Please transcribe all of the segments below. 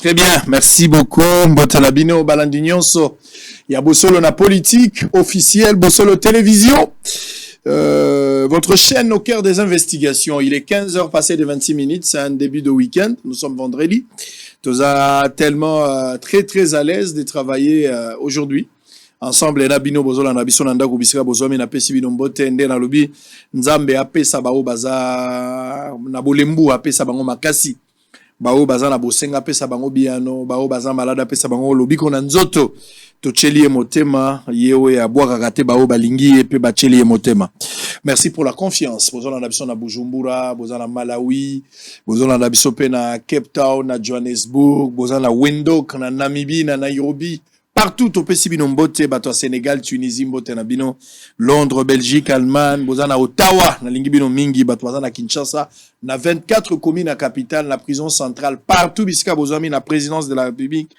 Très bien, merci beaucoup. Mbotalabino Balandignonso. Il y a Bossolo na politique officielle, Bossolo télévision. Votre chaîne au cœur des investigations. Il est 15h passé de 26 minutes. C'est un début de week-end. Nous sommes vendredi. Nous sommes tellement très à l'aise de travailler aujourd'hui. Ensemble, Nabino Bozola Nabiso Nanda Kubisika Bozomi na pesi bino mbote ende na lobi Nzambe apesa bao baza na bolembu apesa bango makasi. Bao baza na bosenga apesa bango biano, bao baza malada apesa bango lobi kona nzoto. Tocheli motema yewe ya boaka kate bao balingi epe bacheli motema. Merci pour la confiance. Bozola Nabiso na Bujumbura, Bozola Malawi, Bozola Nabiso pe na Cape Town, na Johannesburg, Bozola Windhoek, na Namibie, na Nairobi. Partout au pays Binombote, bato Sénégal, Tunisie, Mbote Nabino, Londres, Belgique, Allemagne, Bozana Ottawa, na Lingibino Mingi, bato na Kinshasa, na 24 communes à capitale, la prison centrale, partout bisika Bozami, la présidence de la République,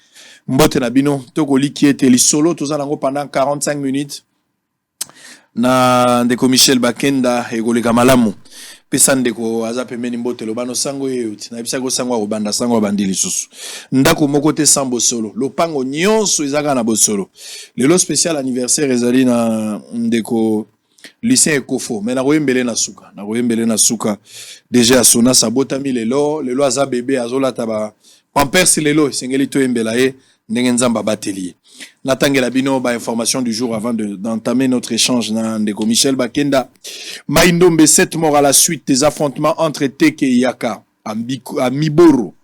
Mbote Nabino, Tokoli qui était solo, tout ça pendant 45 minutes, na ndeko Michel Bakenda et Golega Malamu. Pesa ndeko azape meni mbote lobano sango yeuti na bisa go sango obanda sango abandili susu ndako moko te sambo solo lopango nyonso ezaka na bosolo lelo spécial anniversaire ezali na ndeko Lucien Ekofo mais na royembele na suka déjà asona sabotami lelo aza bébé azola taba pampers lelo sengeli to embela ye ndenge nzamba batelier Natangela bino ba information du jour avant d'entamer notre échange na ndeko Michel Bakenda. Maindombe 7 morts à la suite des affrontements entre Teke et Yaka à Miboro.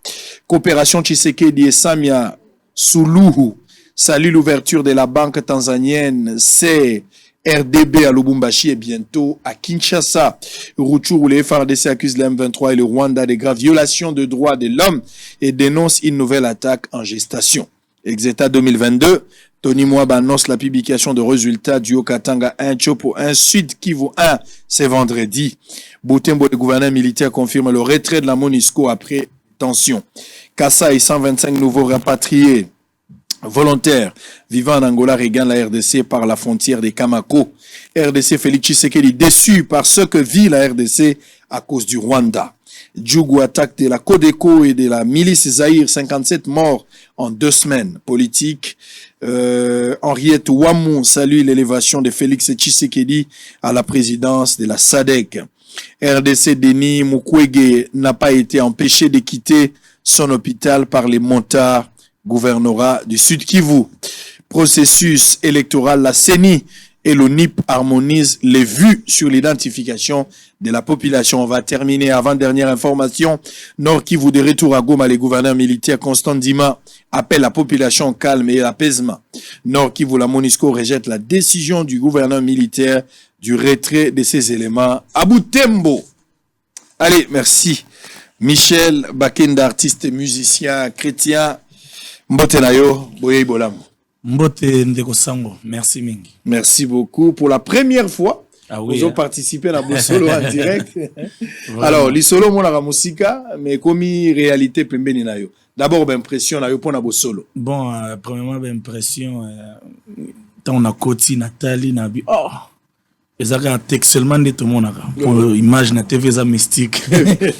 Coopération Tshisekedi et Samia Suluhu salue l'ouverture de la banque tanzanienne CRDB à Lubumbashi et bientôt à Kinshasa. Rutshuru, les FARDC accusent le M23 et le Rwanda de graves violations de droits de l'homme et dénoncent une nouvelle attaque en gestation. Exeta 2022, Tony Mwaba annonce la publication de résultats du Haut-Katanga 1 Chopo 1 Sud Kivu 1, c'est vendredi. Boutembo, le gouverneur militaire, confirme le retrait de la MONUSCO après tension. Kassa et 125 nouveaux rapatriés volontaires vivant en Angola regagnent la RDC par la frontière des Kamako. RDC Félix Tshisekedi déçu par ce que vit la RDC à cause du Rwanda. Djougou attaque de la Codeco et de la milice Zahir, 57 morts en 2 semaines. Politique, Henriette Ouamou salue l'élévation de Félix Tshisekedi à la présidence de la SADC. RDC Denis Mukwege n'a pas été empêché de quitter son hôpital par les montards gouvernorat du Sud Kivu. Processus électoral, la CENI et l'ONIP harmonisent les vues sur l'identification de la population. On va terminer avant-dernière information. Nord Kivu de retour à Goma, les gouverneurs militaires Constant Ndima appellent la population au calme et à l'apaisement. Nord Kivu, la MONUSCO rejette la décision du gouverneur militaire du retrait de ces éléments à Butembo. Allez, merci. Michel Bakenda, artiste, musicien, chrétien. Mbote nayo, boye bolam. Mbote ndeko sango, merci mingi. Merci beaucoup. Pour la première fois, vous avez participé à la solo en direct. Alors, les solo mon la musique, mais comme réalité pembeni na yo. D'abord, impression na yo pour na solo. Bon, premièrement, impression tant on a Koti Nathalie Nabi. Oh. Ezaka un texte seulement de tout le monde pour image na TV za mystique.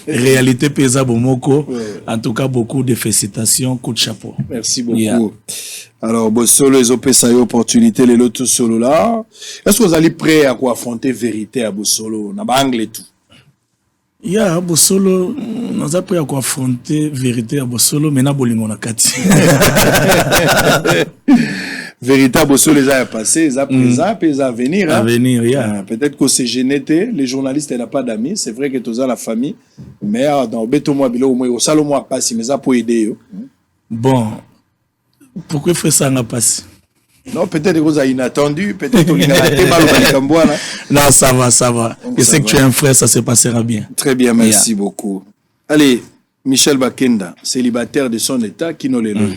Réalité pesa bomoko. En tout cas, beaucoup de félicitations, coup de chapeau. Merci beaucoup. Yeah. Alors, Bossolo, ils ont payé ça opportunité, les lots solo là. Est-ce que vous allez prêt à quoi affronter vérité à Bossolo? Na bangle et tout. Yeah, Bossolo, nous avons prêt à quoi affronter vérité à Bossolo, mais na bolingo na kati. Vérité à Bossolo, les a passé, les a présent, puis les a venir. À venir, yeah. Peut-être que c'est génété, les journalistes n'ont pas d'amis, c'est vrai que tous ont la famille, mais dans Beto Mobilo, au salon, moi, passe, mais ça pour aider. Bon. Pourquoi faire ça n'a pas passé? Non, peut-être que vous avez inattendu, peut-être que vous avez mal. Non, ça va. Je sais que tu es un frère, ça se passera bien. Très bien, merci beaucoup. Allez, Michel Bakenda, célibataire de son état, qui nous l'a lu.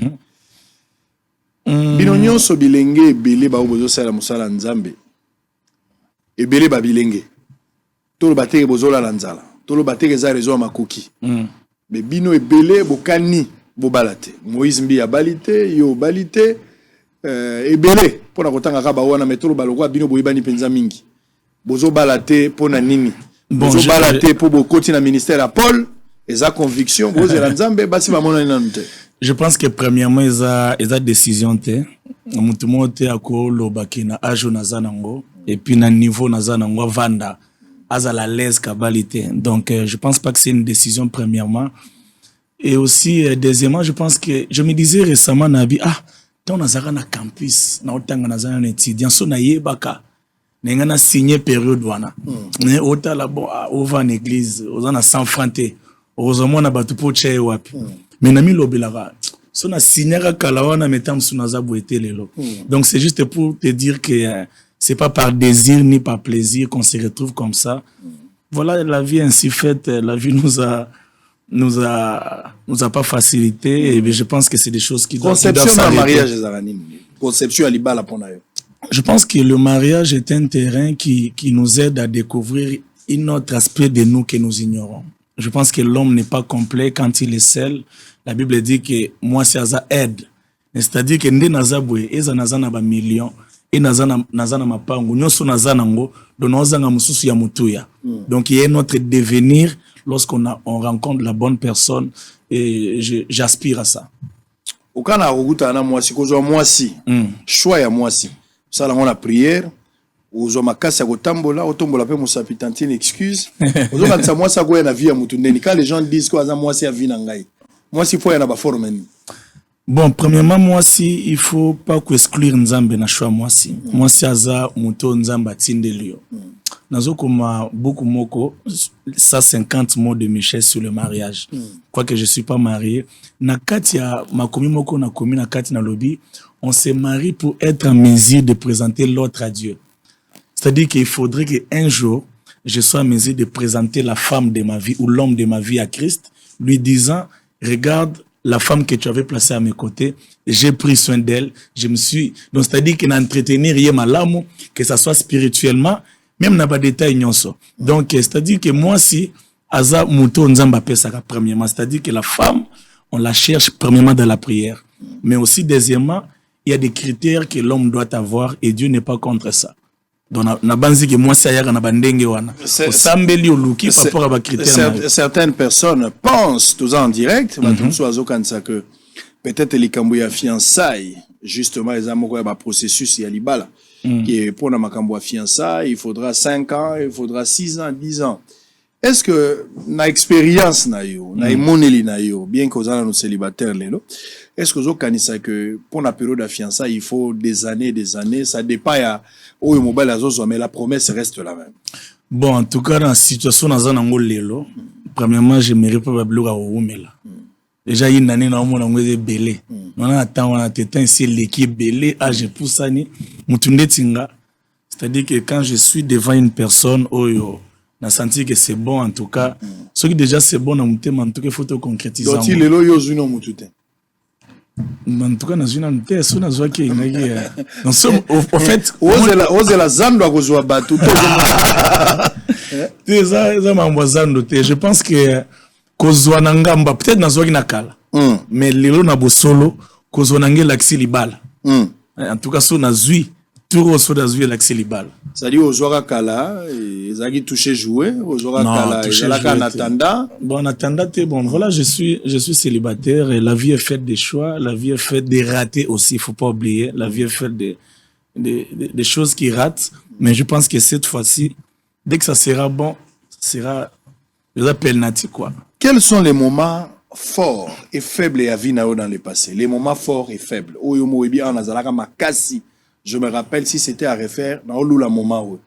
Binonyon so bilenge belé ba obozo sala musala nzambe. E belé ba bilenge. Tolo bateke bozo la nzala. Tolo bateke za rezo makoki. Mais bino e belé bokani bo balate. Moïse mbi ya balite, yo balite e belé pona kotanga ka ba wana metolo balokwa bino boyebani penza mingi. Bozo balate pona nini. Bozo balate po bokoti na ministère à Paul, eza conviction bozo la nzambe basi ba mona nante. Je pense que premièrement, ils ont décision te. Mutu mote ako lobaki na âge nazanango et puis na niveau nazanango vanda aza la l'aise kabalité. Donc je pense pas que c'est une décision premièrement. Et aussi deuxièmement, je pense que je me disais récemment nabi tant nazara na campus na otanga nazana na étudiant so na yebaka nenga na signé période wana. Mais ota la bon over en église, ozana sans franté. Heureusement na batu po tche wapi. Mais nami lobelaka so na signera kalawana metam sunaza boete lelo. Donc c'est juste pour te dire que c'est pas par désir ni par plaisir qu'on se retrouve comme ça. Voilà, la vie ainsi faite, la vie nous a pas facilité et je pense que c'est des choses qui doivent s'arrêter. Conception d'un mariage Zaranine. Conception alibala ponayo. Je pense que le mariage est un terrain qui nous aide à découvrir un autre aspect de nous que nous ignorons. Je pense que l'homme n'est pas complet quand il est seul. La Bible dit que moi c'est ça aide. C'est-à-dire que ndé nazabwe eza nazana ba millions et nazana mapango nyoso nazana ngo donozanga mususu ya mutuya. Donc il y a notre devenir lorsqu'on rencontre la bonne personne et j'aspire à ça. Okana roguta na mwasi kozwa mwasi. Choix ya mwasi. Ça là on la prière. Ozo makasi ya kotambola otombola pe musapi tantine excuse. Ozo kanisa mwasi akoya na vie ya mutu ndeni. Quand les gens disent quoi za mwasi ya vie na ngai. Moi, s'il faut y en avoir forme. Bon, premièrement, moi, si il faut pas exclure Nzambe na choix moi si. Moi, si aza muto Nzamba tindelio. Nazo koma beaucoup moko 150 mots de Michel sur le mariage. Quoique je suis pas marié, na kati ya makomi moko na komi na kati na lobby, on se marie pour être en mesure de présenter l'autre à Dieu. C'est-à-dire qu'il faudrait qu'un jour je sois en mesure de présenter la femme de ma vie ou l'homme de ma vie à Christ, lui disant regarde la femme que tu avais placée à mes côtés, j'ai pris soin d'elle, je me suis... Donc, c'est-à-dire qu'il n'entretenir rien malamu, que ça soit spirituellement, même n'a pas de détail nyonso. Donc, c'est-à-dire que moi, si, aza muto nzamba pesaka premièrement, c'est-à-dire que la femme, on la cherche premièrement dans la prière. Mais aussi, deuxièmement, il y a des critères que l'homme doit avoir et Dieu n'est pas contre ça. Donc, certaines personnes pensent, tous en direct, que peut-être les Kambouya fiançailles, justement, les amoureux, il y a un processus, il y a l'ibala, qui est pour la Kambouya fiançailles, il faudra 5 ans, il faudra 6 ans, 10 ans. Est-ce que, na expérience na yo, na imoneli na yo, bien que vous avez nos célibataires, est-ce que vous avez que pour la période de fiançailles, il faut des années, ça dépend à où le mobile mais la promesse reste la même. Bon, en tout cas, dans la situation dans un angle lelo, premièrement, j'aimerais probablement au Oumela. Déjà, il y a une année dans le monde, on est belé. On attend, on a été ici, l'équipe belé, âge pour ça, mutunde tinga. C'est-à-dire que quand je suis devant une personne, on a senti que c'est bon, en tout cas. Ce qui déjà c'est bon, en tout cas, il faut te concrétiser. Donc, il est là, il y a un mutute. En tout cas, dans une année, c'est une qui en fait, la zando à cause batu. Je pense que kozwa nangamba peut-être nazwa ki nakala. Mais lelo na bosolo kozwa nange l'axi libala. En tout cas, so nazui tout so nazui l'axi libala. C'est-à-dire aux joueurs kala, ils ont touché jouer, aux joueurs kala, ils ont attendant. Bon, en attendant, bon, voilà, je suis célibataire et la vie est faite des choix, la vie est faite des ratés aussi, il faut pas oublier. La vie est faite des choses qui ratent, mais je pense que cette fois-ci, dès que ça sera bon, ça sera, je l'appelle nati quoi. Quels sont les moments forts et faibles à Vinao dans le passé? Les moments forts et faibles. Oyomo ebi anazalaka makasi. Je me rappelle si c'était à refaire dans le moment où.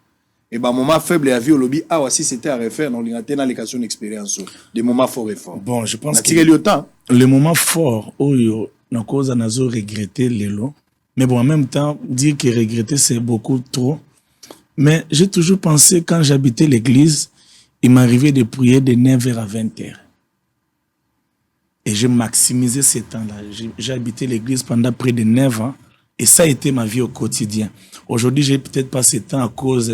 Et ben moment faible à vie au lobby si c'était à refaire dans l'éducation d'expérience. Des moments forts et forts. Bon, je pense que le moment fort oyo na cause nazo regretter lelo. Mais bon, en même temps, dire que regretter c'est beaucoup trop. Mais j'ai toujours pensé quand j'habitais l'église, il m'arrivait de prier de 9h à 20h. Et j'ai maximisé ces temps-là. J'ai habité l'église pendant près de 9 ans. Et ça a été ma vie au quotidien. Aujourd'hui, j'ai peut-être pas ce temps à cause,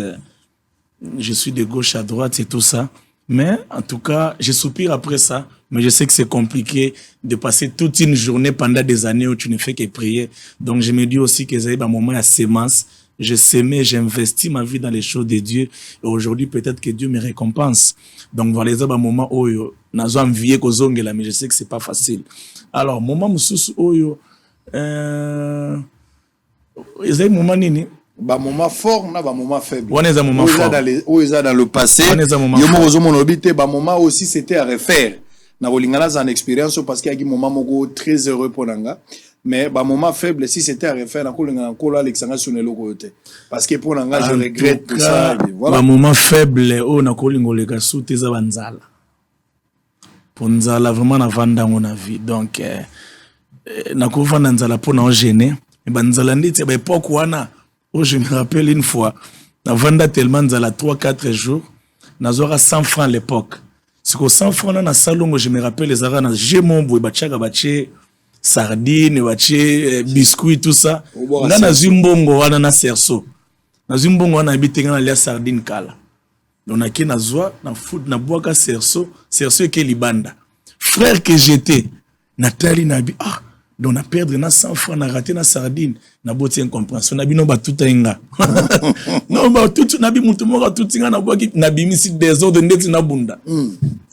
je suis de gauche à droite et tout ça. Mais en tout cas, je soupire après ça. Mais je sais que c'est compliqué de passer toute une journée pendant des années où tu ne fais que prier. Donc je me dis aussi que c'est un moment à sémence. j'ai semé, j'ai investi ma vie dans les choses de Dieu. Et aujourd'hui, peut-être que Dieu me récompense. Donc, voilà, les moments où nazo envié kozongela, mais je sais que c'est pas facile. Alors, moment mususu oyo, les moments nini? Ba moment fort, na ba moment faible. On est un moment fort. Où est dans le passé. On est un moment fort. Ba moment aussi, c'était à refaire. Na bolingana en expérience parce qu'il y a un moment moko très heureux pour nanga. Mais bah moment faible si c'était à refaire na kolingana kolo Alexandre Sonelo côté parce que pour nanga je regrette tout ça. Voilà. Bah moment faible oh na kolingole ka souté za banzala. Pour nzala vraiment na vanda mon avis. Donc na ko vanda nzala pour na gêner. Et ben nzala nditi ba époque wana oh je me rappelle une fois na vanda tellement nzala 3-4 jours na zora 100 francs à l'époque. C'est que 100 francs na salon, je me rappelle les arana gémon boy bachaka baché sardine baché biscuit tout ça. On a zumbongo wana na serso. Na zumbongo wana habité na lia sardine kala. On a qui na zwa na foot na boaka serso ke libanda. Frère que j'étais Nathalie nabi donc na perdre na 100 francs na raté na sardine na boti incompréhension na bino ba tout inga. Non ba tout na bi mutu moko tout inga na boaki na bimisi désordre ndeti na bunda.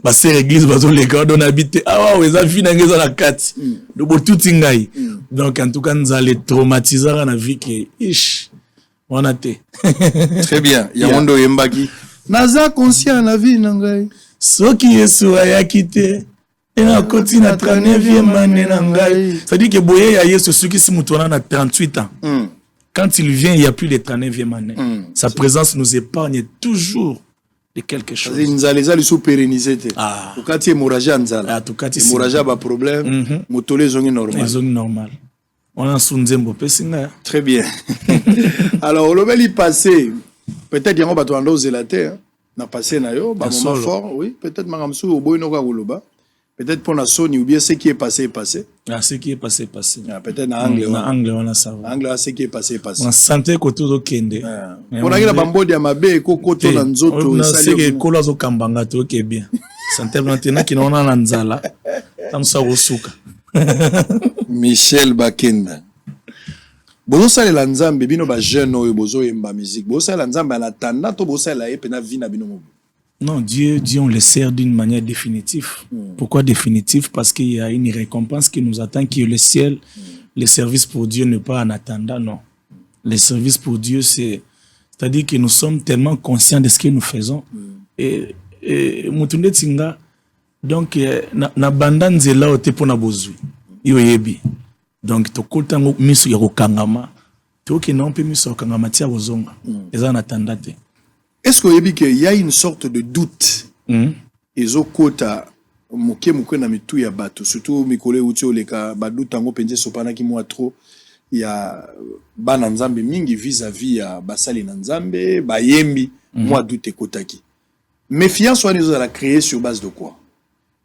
Ba ser église bazo les gars on habite eza vie na ngeza na kati. Donc tout ingai. Donc en tout cas nous allons traumatiser na vie que on a été. Très bien. Yamondo Yembaki. Naza conscient na vie na ngai. Soki Yesu ayakite et na koti na 39e année na ngai. C'est-à-dire que boye ya Yesu soki si mutu na 38 ans. Quand il vient, il n'y a plus de 39e année. Sa présence nous épargne toujours de quelque chose. Nzaleza li sous pérennisé. Tukati hémorragie nzala. Tukati hémorragie ba problème. Motole zongi normal. Zongi normal. On a sunzembo pesinga. Très bien. Alors le bel passé. Peut-être yango bato ando zelate na passé na yo ba moment fort, oui, peut-être mangamsu oboyino ka koloba. Peut-être pour la Sony ou bien ce qui est passé est passé. Ce qui est passé est passé. Peut-être en anglais. En anglais, on a ça. En anglais, ce qui est passé est passé. On sentait que tout le kende. On a eu la bambode à ma baie, koto nanzoto. On a dit que kolazo kambanga to ke bien. Santé maintenant qui n'en a nanzala. Tam sa osuka. Michel Bakenda. Bozo sale la nzambe bino ba jeune oyo bozo yemba musique. Bozo sale la nzambe na tanda to bozo sale la epena vie na bino mo. Non, Dieu, on le sert d'une manière définitive. Pourquoi définitive? Parce qu'il y a une récompense qui nous attend, qui est le ciel. Le service pour Dieu n'est pas en attendant, non. Le service pour Dieu, c'est-à-dire que nous sommes tellement conscients de ce que nous faisons. Et Mutunde Tinga, donc, na banda nzela ote pona bozui. Yo yebi. Donc, to kotango miso ya kokangama. To ke non pe miso kokangama tia bozonga. Eza na tandate. Est-ce qu'il y a une sorte de doute et au kota moke na mitu ya bato surtout mikole uti oleka badoute tango penze sopana ki moi trop il y a bana nzambe mingi vis-à-vis ya basali na nzambe bayembi moi doute kotaki méfiance on nous a créé sur base de quoi?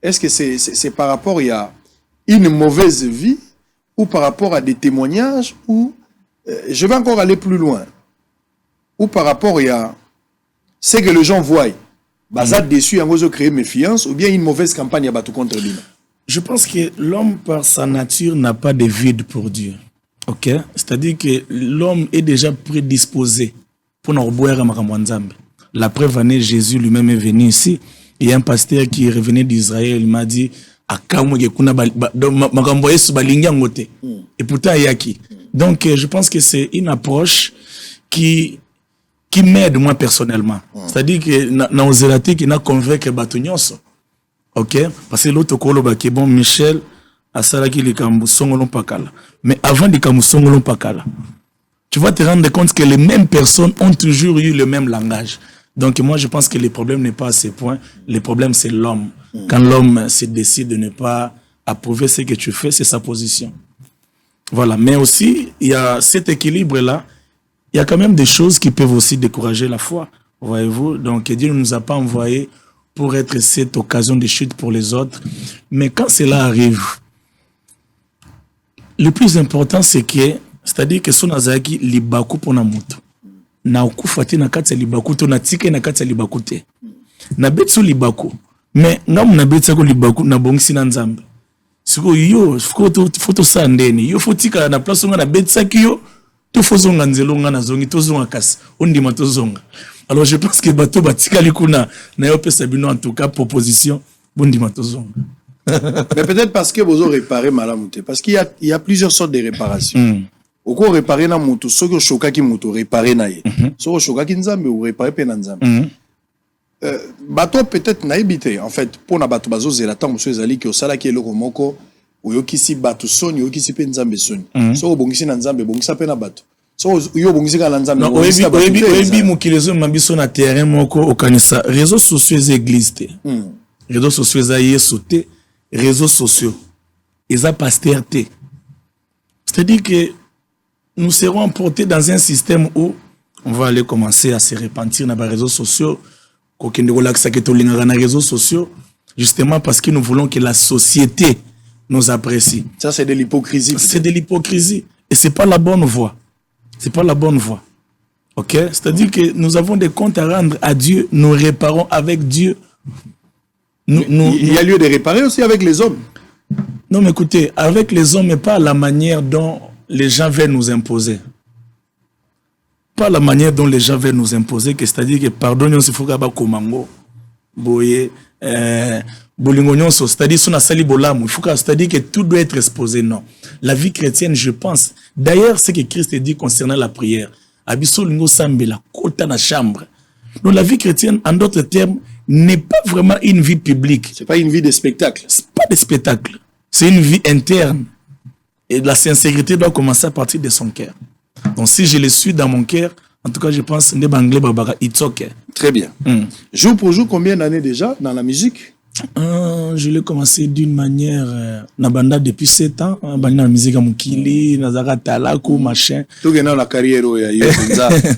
Est-ce que c'est par rapport il y a une mauvaise vie ou par rapport à des témoignages ou je vais encore aller plus loin ou par rapport il y a c'est que les gens voient, bah dessus, en gros, créer méfiance ou bien une mauvaise campagne à battre contre lui. Je pense que l'homme, par sa nature, n'a pas de vide pour Dieu. Ok? C'est-à-dire que l'homme est déjà prédisposé pour nous boire à Makamwanzambe. La preuve année, Jésus lui-même est venu ici. Il y a un pasteur qui est revenu d'Israël, il m'a dit, et pourtant, il y a qui? Donc, je pense que c'est une approche qui m'aide moi personnellement. C'est-à-dire que na ozélate qui n'a convaincu Batonyonso. OK? Parce que l'autre koloba qui bon Michel a salaki les kamusongolon pakala. Mais avant les kamusongolon pakala, tu vas te rendre compte que les mêmes personnes ont toujours eu le même langage. Donc moi je pense que le problème n'est pas à ce point, le problème c'est l'homme. Quand l'homme se décide de ne pas approuver ce que tu fais, c'est sa position. Voilà, mais aussi il y a cet équilibre là. Il y a quand même des choses qui peuvent aussi décourager la foi, voyez-vous. Donc Dieu ne nous a pas envoyés pour être cette occasion de chute pour les autres. Mais quand cela arrive, le plus important c'est-à-dire que son azaki libaku pona moto. Na okufati na kati libaku to na tike na kati libaku te. Na betso libaku. Mais ngam na betsa ko libaku na bongisi na nzambe. Siko yo foto sa ndeni. Yo fotika na place na betsa ki yo tout fozonga nzelo nga na zongi tozonga kasi ondima tozonga. Alors je pense que bato batikali kuna na yo pesa bino en tout cas proposition bondima tozonga. Mais peut-être parce que vous avez réparé malamouté. Parce qu'il y a plusieurs sortes de réparations. Au coup, réparer na moto, ce que choka qui moto, réparer na ye. Ce que choka qui nzambe ou réparer pe na nzambe. Bato peut-être na habité. En fait, pour na bato bazo zelata monsieur zali ki osala ki eloko moko, ou yo kisi bato soni, yo kisi pe nzambe soni. So o bongisi na nzambe, bongisa pe na bato. So yo bongisi ka na nzambe. Non, oyebi mokilezo mambiso na terrain moko okanisa réseaux sociaux et églises te. Réseaux sociaux za yeso te. Réseaux sociaux, ils ont pasteur-té. C'est-à-dire que nous serons emportés dans un système où on va aller commencer à se repentir dans les réseaux sociaux, réseaux sociaux, justement parce que nous voulons que la société nous apprécie. Ça, c'est de l'hypocrisie. C'est de l'hypocrisie. Et ce n'est pas la bonne voie. Ce n'est pas la bonne voie. Ok? C'est-à-dire que nous avons des comptes à rendre à Dieu, nous réparons avec Dieu. Il y a lieu de réparer aussi avec les hommes. Non, mais écoutez, avec les hommes, mais pas la manière dont les gens veulent nous imposer. Pas la manière dont les gens veulent nous imposer, c'est-à-dire que pardonnez-nous, il faut que komango, boye, bolingonion, c'est-à-dire son asali bolam, c'est-à-dire que tout doit être exposé. Non, la vie chrétienne, je pense. D'ailleurs, ce que Christ dit concernant la prière, abisso lingo sambela, kota na chambre. Donc la vie chrétienne, en d'autres termes, n'est pas vraiment une vie publique. C'est pas une vie de spectacle. C'est pas de spectacle. C'est une vie interne. Et la sincérité doit commencer à partir de son cœur. Donc si je le suis dans mon cœur, en tout cas je pense que it's okay. Très bien. Jour pour jour, combien d'années déjà dans la musique? Je l'ai commencé d'une manière nabanda depuis 7 ans, la musique à Mukili, Nazara Talaku, machin. Tout dans la carrière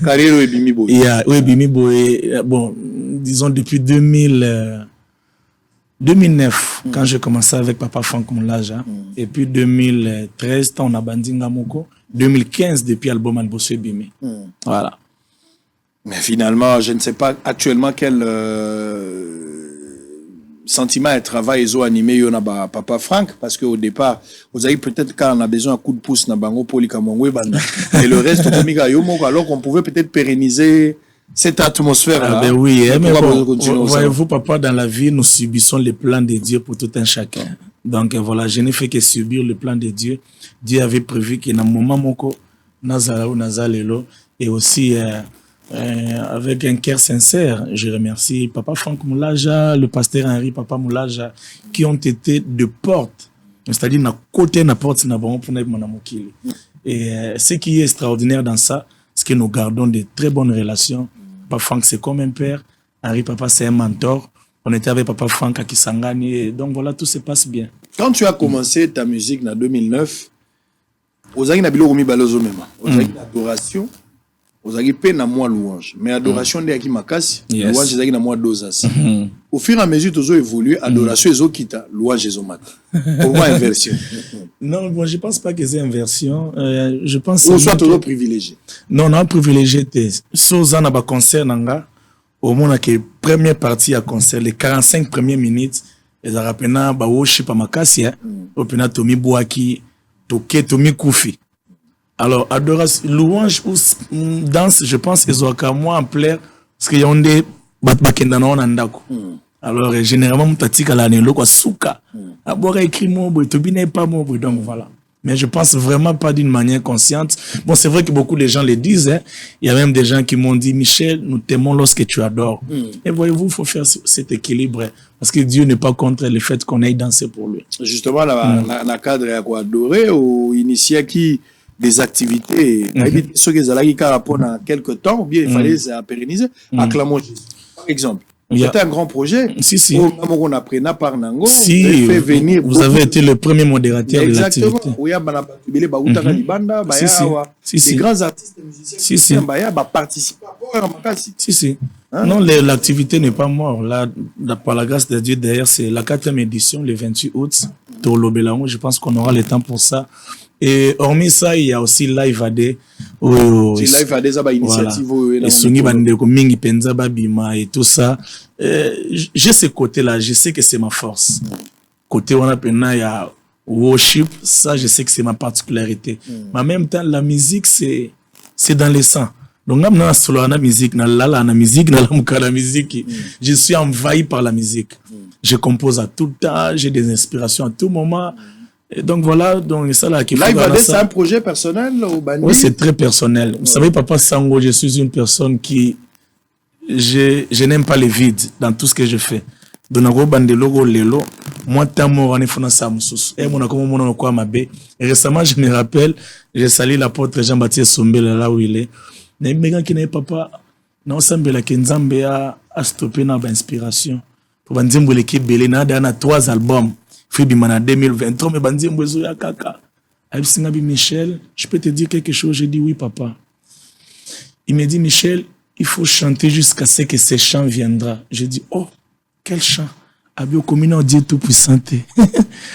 carrière et Bimi Boy. Oui, Bimi Boy. Bon, disons depuis 2009 quand j'ai commencé avec Papa Franck Moulaja, et puis 2013 on a Bandinga Moko, 2015 depuis l'album Albosso Bimi. Voilà. Mais finalement, je ne sais pas actuellement quel sentiment et travail ils ont animé Papa Franck, parce qu'au départ, vous avez peut-être quand on a besoin d'un coup de pouce na bango poli kamongwe banda et le reste alors qu'on pouvait peut-être pérenniser cette atmosphère là. Ben oui, mais voyez-vous papa, dans la vie nous subissons les plans de Dieu pour tout un chacun. Donc voilà, je n'ai fait que subir le plan de Dieu. Dieu avait prévu que dans le moment moko nazala ou nazalelo, et aussi avec un cœur sincère, je remercie Papa Franck Moulaja, le pasteur Henri Papa Moulaja, qui ont été de porte, c'est-à-dire na côté na porte na bon pour monamokili. Et ce qui est extraordinaire dans ça, c'est que nous gardons de très bonnes relations. Papa Franck c'est comme un père, Henri Papa c'est un mentor. On était avec Papa Franck à Kisangani, et donc voilà, tout se passe bien. Quand tu as commencé ta musique en 2009, aux aïe na bilo romi balozo mema, aux aïe l'adoration. Vous avez peine à moi louange, mais adoration de qui makasi, louange c'est na moi dosas. Au fur et à mesure tous évolué, adoration ezo kita, louange ezo mata. Pourquoi inversion? Non, bon, je pense pas que c'est inversion. Je pense. Ou soit toujours privilégié. Non, non, privilégié t'es. Soza na ba concert nanga, au moins que première partie à concert, les 45 premières minutes, les arapena ba worship à makasi, au pena Tomi Boaki, Toke Tomi Koufi. Alors, adoration, louange ou danse, je pense qu'ils ont qu'à moi en plaire, parce qu'il y a des batbakendana en andako. Alors, généralement, mutatika la nelo kwa souka. Abora écrit mon bruit, tobi n'est pas mon bruit, donc voilà. Mais je pense vraiment pas d'une manière consciente. Bon, c'est vrai que beaucoup de gens le disent, hein. Il y a même des gens qui m'ont dit, Michel, nous t'aimons lorsque tu adores. Et voyez-vous, il faut faire cet équilibre, hein, parce que Dieu n'est pas contre le fait qu'on aille danser pour lui. Justement, la cadre à quoi adorer, ou initier qui des activités, ceux qui ont rapport dans quelques temps, ou bien il fallait se pérenniser, acclamons Jésus. Par exemple, c'était un grand projet. Si. On apprenait par Nango, si, fait venir vous avez été le premier modérateur de l'activité. Exactement. Oui, des grands artistes et musiciens qui participent à Si. Non, l'activité n'est pas morte. Là, par la grâce de Dieu, d'ailleurs, c'est la 4e édition, le 28 août, Tolo Belango. Je pense qu'on aura le temps pour ça. Et hormis ça, il y a aussi Live AD. Live AD, ça va initiative. Et Sungi Bandeko, Mingi Penza Babima et tout ça. J'ai ce côté-là, je sais que c'est ma force. Côté on a il y a worship, ça je sais que c'est ma particularité. Mais en même temps, la musique, c'est c'est dans le sang. Donc, dans la musique, dans la musique, dans la musique, je suis envahi par la musique. Je compose à tout temps, j'ai des inspirations à tout moment. Et donc voilà, donc ça là qui Live AD, c'est un projet personnel au Bandi? Oui, c'est très personnel. Vous savez, Papa Sango, je suis une personne qui je n'aime pas les vides dans tout ce que je fais. Donc bandelogo lelo, moi tamo rane fona samsus. Et mon comme mon quoi mabé. Récemment, je me rappelle, j'ai sali l'apôtre Jean-Baptiste Sombele là où il est. Mais megan qui n'est papa, non sambela kenzambe a stoppé na ba inspiration. Pour banzimbo l'équipe belé na dana 3 albums. Fibimana 2023 mais banzimbo zo ya kaka. Absingabi Michel, je peux te dire quelque chose, j'ai dit oui papa. Il me dit Michel, il faut chanter jusqu'à ce que ce chant viendra. J'ai dit oh, quel chant? Abio communant Dieu tout puissant.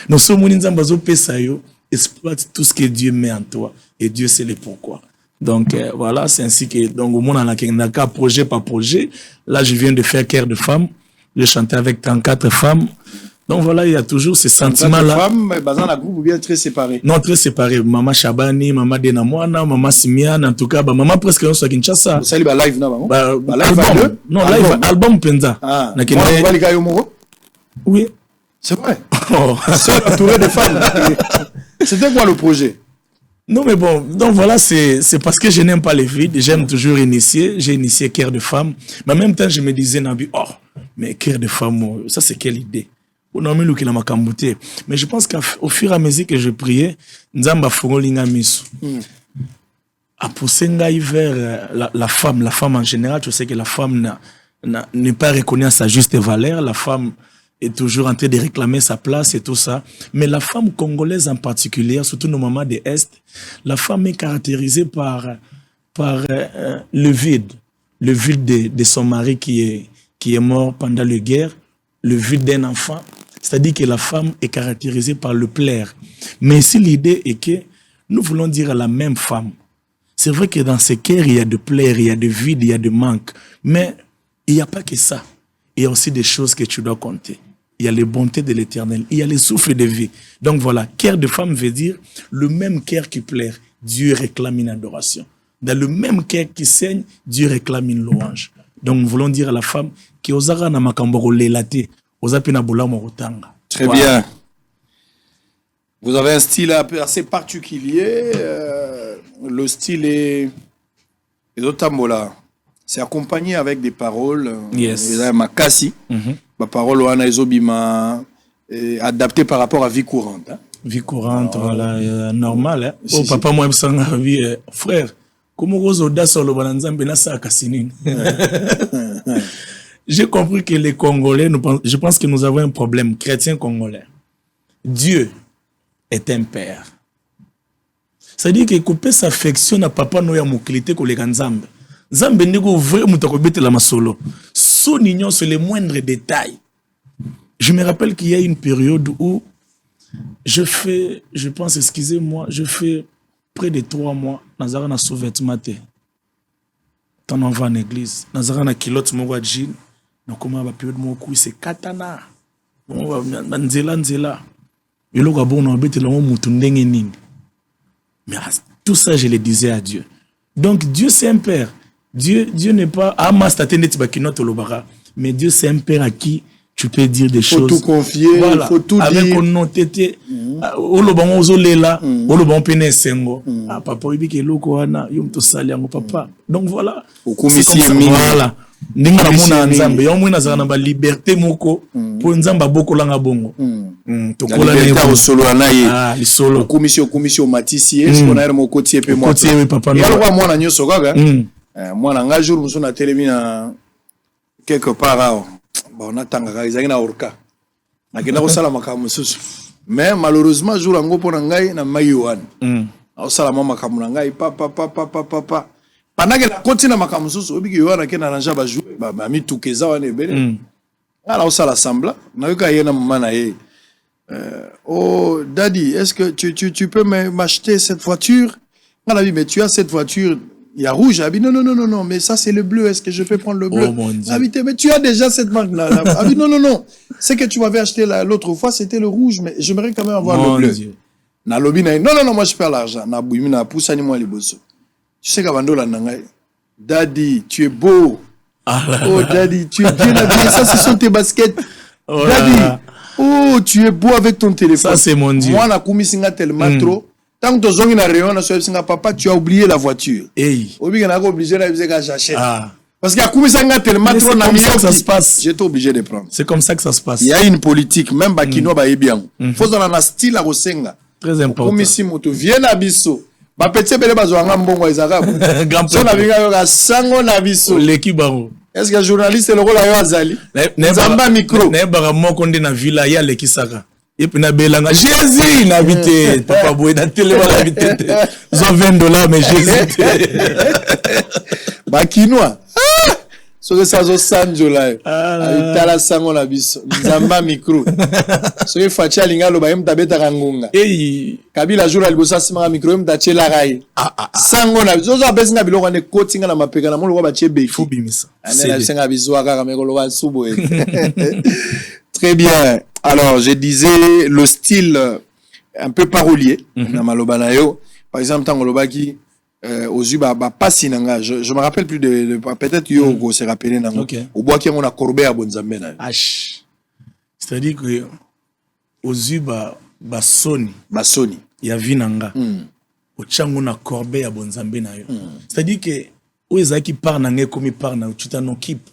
Nous sommes nzambazo pesayo, exploite tout ce que Dieu met en toi et Dieu sait le pourquoi. Donc voilà, c'est ainsi que donc au monde en a projet par projet. Là, je viens de faire Cœur de femme. J'ai chanté avec 34 femmes. Donc voilà, il y a toujours ces sentiments-là. Femmes, dans la groupe ou bien très séparés? Non, très séparés. Maman Chabani, maman Denamouana, maman Simiane, en tout cas, maman presque non, soit Kinshasa. Vous savez, live, non? Live album. Non, live album Penza. Ah, oui. C'est vrai. Seul entouré de femmes. C'était quoi le projet? Non, mais bon, donc voilà, c'est parce que je n'aime pas les vides. J'aime toujours initier. J'ai initié Cœur de femme. Mais en même temps, je me disais, Nabi, oh, mais Cœur de femme, ça c'est quelle idée? Mais je pense qu'au fur et à mesure que je priais, Nzamba Fongolinga Misu a poussé vers la femme en général. Tu sais que la femme n'est pas reconnue à sa juste valeur. La femme est toujours en train de réclamer sa place et tout ça. Mais la femme congolaise en particulier, surtout nos mamans de Est, la femme est caractérisée par le vide de son mari qui est mort pendant la guerre, le vide d'un enfant. C'est-à-dire que la femme est caractérisée par le plaire. Mais ici, l'idée est que nous voulons dire à la même femme. C'est vrai que dans ce cœur, il y a de plaire, il y a de vide, il y a de manque. Mais il n'y a pas que ça. Il y a aussi des choses que tu dois compter. Il y a les bontés de l'Éternel. Il y a les souffles de vie. Donc voilà, cœur de femme veut dire le même cœur qui plaire. Dieu réclame une adoration. Dans le même cœur qui saigne, Dieu réclame une louange. Donc nous voulons dire à la femme qui osera na makamboro lelate. Très bien. Vous avez un style assez particulier. Le style est Otambola. C'est accompagné avec des paroles. Yes. Makasi. Ma parole wana ezobima adapté par rapport à vie courante. Hein? Vie courante, voilà, normal. Hein? Oh, papa, moi, je vie, frère. Comment vous audaces sur le balanzambe na sa kasinin? J'ai compris que les Congolais, je pense que nous avons un problème chrétien congolais. Dieu est un père. C'est-à-dire que couper sa affection à papa noya moukilité ko les Nzambe. Nzambe ndeko vrai mutako bete la masolo. Son ignon sur les moindres détails. Je me rappelle qu'il y a une période où je pense, excusez-moi, je fais près de 3 mois nazara na sous-vêtement te. Tant on va en église, nazara na kilote mo wa jean. Donc, comment va période mon coup, c'est katana. On va nzela. Et là, on va mettre le mot mutundengeni. Mais tout ça, je le disais à Dieu. Donc, Dieu, c'est un père. Dieu n'est pas. Ah, mais Dieu, c'est un père à qui tu peux dire des choses. Il faut tout confier, voilà. Il faut tout avec dire. Avec un tété. Olobango ozolela, olobango pene sengo. Ah, papa, il dit que loko ana, yom to sali yango papa. Donc voilà. Voilà. Ndinga na mona nzambe yo mwina za na ba liberté moko po nzamba boko langa bongo tokola na solo na ye lisolo commission matisi est on a mo kotie pe mo kotie papa no ya mwana nyoso kaka mwana nga jour muso na telemi na quelque part là bon natanga ka izaki na orka nakenda ko sala makamu susu mais malheureusement jour ngo pona ngai na mayiwan au sala mama kamu ngai papa pendant que la continue ma kamususu obi ki wana ke na ranja ba jouer ba mi tukeza wana ebele ala osala sambla na yoka yena mama na ye oh daddy est-ce que tu peux m'acheter cette voiture? On a dit mais tu as cette voiture il y a rouge. Elle dit non mais ça c'est le bleu, est-ce que je peux prendre le bleu? Oh mon Dieu. Elle dit mais tu as déjà cette marque là. Elle dit non c'est que tu m'avais acheté l'autre fois c'était le rouge mais j'aimerais quand même avoir le bleu. Na lobi na non moi je perds l'argent na boumi na poussani moi liboso. Tu sais qu'Abandola Nangai, Daddy, tu es beau. Ah, Oh, Daddy, tu es bien habillé. Ça, ce sont tes baskets. oh, Daddy, oh, tu es beau avec ton téléphone. Ça, c'est mon Dieu. Moi, Nakumi Singa tellement trop. Tant que tu as rayon, papa, tu as oublié la voiture. Hey. Obi, on a obligé de j'achète. Ah. Parce qu'il y a Koumi Singa tellement trop. C'est comme ça que ça se passe. J'étais obligé de prendre. C'est comme ça que ça se passe. Il y a une politique, même Bakino ba bien. Faut dans un style à Rosenga. Très important. Koumi Simoto, viens à Bisso. Ba petit bele bazwanga mbongo ezaka. Grand So na binga yoka sango na biso. L'équipe baro. Est-ce que le journaliste le rôle ayo azali? Nzamba micro. Ne bara moko ndi na villa ya lekisaka. Et puis na belanga Jésus na vite papa boy na télé wala vite. Ils ont $20 mais Jésus. Ba kinoa. So que ça zo sanjo la. Itala sango na biso. Nzamba micro. So que facha linga lo ba yem tabeta kangunga. Hey. Kabila jour ali bosa sima micro yem tachela rai. Sango na biso zo abesinga biloko ne kotinga na mapeka na molo ba chebe. Faut bimisa. C'est singa biso aka me ko lo ba subo. Très bien. Alors, je disais le style un peu parolier. Par exemple, tant que aux Uba, pas sinanga. Je me rappelle plus de peut-être Yogo s'est rappelé nango. Au bois qui on a courbé à Bonzambe. C'est-à-dire que aux Uba, Basoni. Il y a Vinanga. Au Tchango na courbé à Bonzambe na yo. C'est-à-dire que où est-ce qui part nangé comme il part na tu t'en occupes.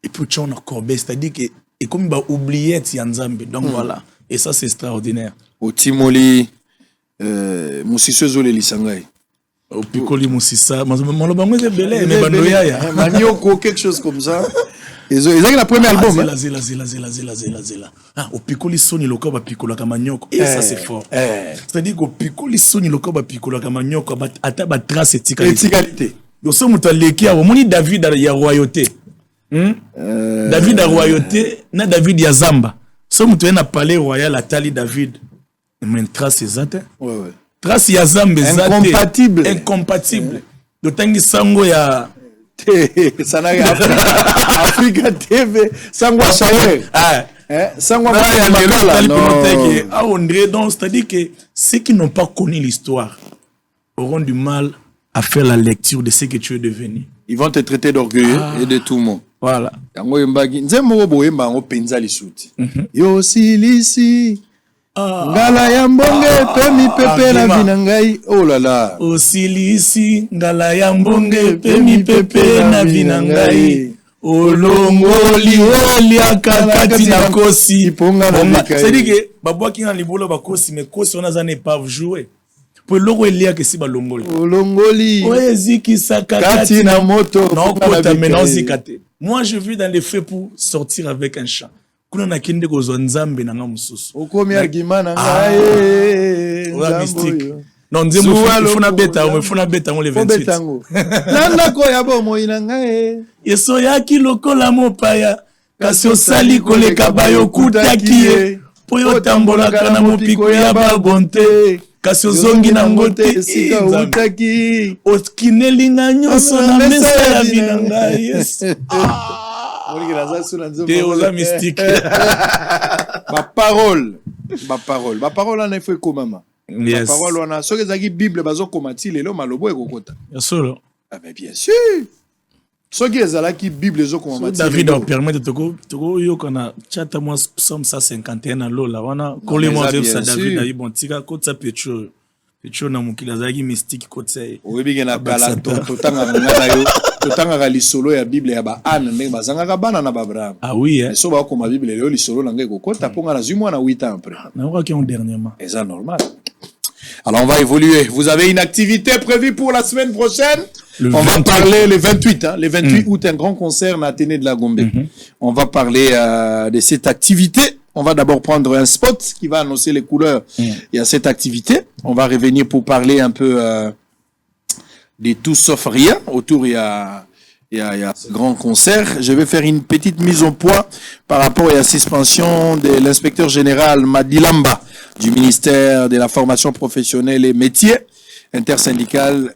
Et puis tu on a courbé. C'est-à-dire que et comme il va oublier Tianzambe. Donc voilà. Et ça, c'est extraordinaire. Au Timoli, Moussisseux Zolé Lissangai. Au Piccoli Moussissa. Malobango est belé. Mais Bandoya. Manioko, quelque chose comme ça. Ils ont la première album. Zela. Ah, au Piccoli Sony, le corps va Piccolo Kamanyoko. Et ça, c'est fort. C'est-à-dire qu'au Piccoli Sony, le corps va Piccolo Kamanyoko. Ataba trace éticalité. Donc, ça, mouta leki a omoni David à la royauté. David a royauté, na David ya Zamba. So mutu na palais royal à Tali David. Mais trace exacte. Ouais. Trace ya Zamba incompatible. Incompatible. Do tangi sango ya ça n'a Africa TV sango chawe. Sango ah on dirait donc c'est-à-dire que ceux qui n'ont pas connu l'histoire auront du mal à faire la lecture de ce que tu es devenu. Ils vont te traiter d'orgueilleux et de tout le monde. Voilà. Yo silisi ngala ya mbonge pe mi pepe na vinangai. Oh là là. O silisi ngala ya mbonge pe mi pepe na vinangai. Olongoli oli akakati na kosi. C'est-à-dire que babwaki na libolo bakosi mais kosi on a zane pas jouer. Pour l'eau elia que si balongoli. Olongoli. Oeziki sakakati na moto. Non kota maintenant zikate. Moi je vis dans les faits pour sortir avec un chant. Kuna na kinde ko zonzambe na ngamususu. Okomi argument na ngai. La mystique. Non nzembo funa beta on le 28. Nanda ko ya bo moi na ngai. Yeso yaki lokola mopaya. Kasi osali koleka bayo kutaki ye. Po yo tambola kana mopiko ya babonte. Kasi ozongi na ngote sika utaki. Oskinelinga nyonso na mesa ya binanga. Yes. Théola mystique. Ma parole on a fait comment? Yes. Ma parole on a ce que Bible bazo komati lelo malobo ekokota. Ah mais bien sûr. Ce qui est là qui Bible zo komati. David a permis de toko yo kana chata moi Psaume 151 lola wana kole moi ça David a bon tika kota Petro na mukila zaki mystique kota. Oyebi na kala totanga ngana yo. Totanga lisolo ya Bible ya ba Anne ndenge bazanga bana na Abraham. Ah oui hein. So ba ko ma Bible lelo lisolo na ngeko kota ponga na zimwa na 8 ans après. Na ko ki on dernièrement. Et ça normal. Alors on va évoluer. Vous avez une activité prévue pour la semaine prochaine? On va parler le 28 hein, le 28 août un grand concert à Athénée de la Gombe. On va parler de cette activité. On va d'abord prendre un spot qui va annoncer les couleurs. Il y a cette activité. On va revenir pour parler un peu de tout sauf rien. Autour, il y a ce grand concert. Je vais faire une petite mise au point par rapport à la suspension de l'inspecteur général Madilamba du ministère de la formation professionnelle et métiers intersyndical.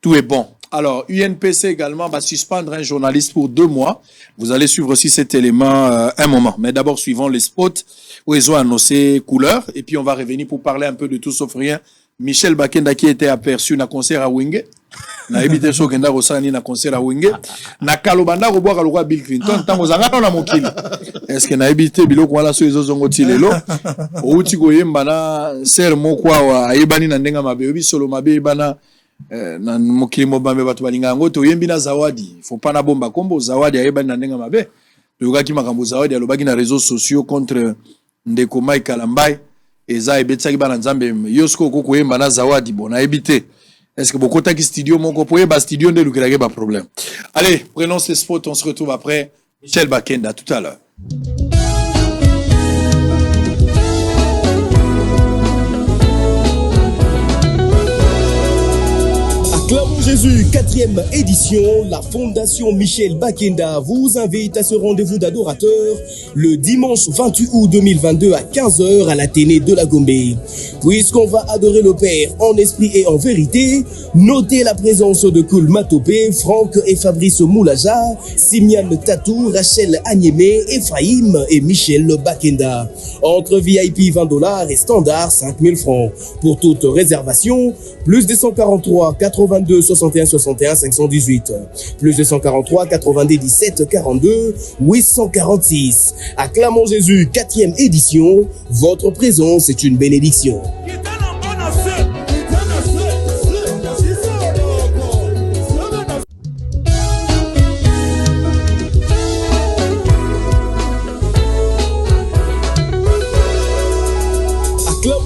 Tout est bon. Alors, UNPC également va suspendre un journaliste pour 2 mois. Vous allez suivre aussi cet élément un moment. Mais d'abord, suivons les spots où ils ont annoncé couleurs. Et puis, on va revenir pour parler un peu de tout sauf rien Michel Bakenda qui était aperçu na concert à Wenge. Na ebité so kenda rosani na concert à Wenge. Na kalobanda ko boka lokwa Bill Clinton tango zanga na mokili. Est-ce que na ebité biloko wala so ezozongo tilelo? Outi ko yemba na ser moko wa ayebani na ndenga mabe obi solo mabe bana na mokili mobambe batu balinga ngo to yembi na zawadi. Faut pas na bomba kombo zawadi ayebani na ndenga mabe. Yokaki makambo zawadi alobaki na réseaux sociaux contre Ndeko Mike Kalambai. Eza ebetsaki bana nzambe yosko ko koyemba na zawadi bona ebité. Est-ce que beaucoup de studio mon copoye bas studio de l'Ukraine pas problème. Allez, prenons ces spots, on se retrouve après Michel Bakenda tout à l'heure. Clamons Jésus, 4e édition, la Fondation Michel Bakenda vous invite à ce rendez-vous d'adorateurs le dimanche 28 août 2022 à 15h à l'Athénée de la Gombe. Puisqu'on va adorer le Père en esprit et en vérité, notez la présence de Koul Matopé, Franck et Fabrice Moulaja, Simian Tatou, Rachel Agneme, Ephraim et Michel Bakenda. Entre VIP $20 et standard 5000 francs. Pour toute réservation, plus 243 82 61 61 518, plus 243 97 42 846. Acclamons Jésus, 4e édition. Votre présence est une bénédiction.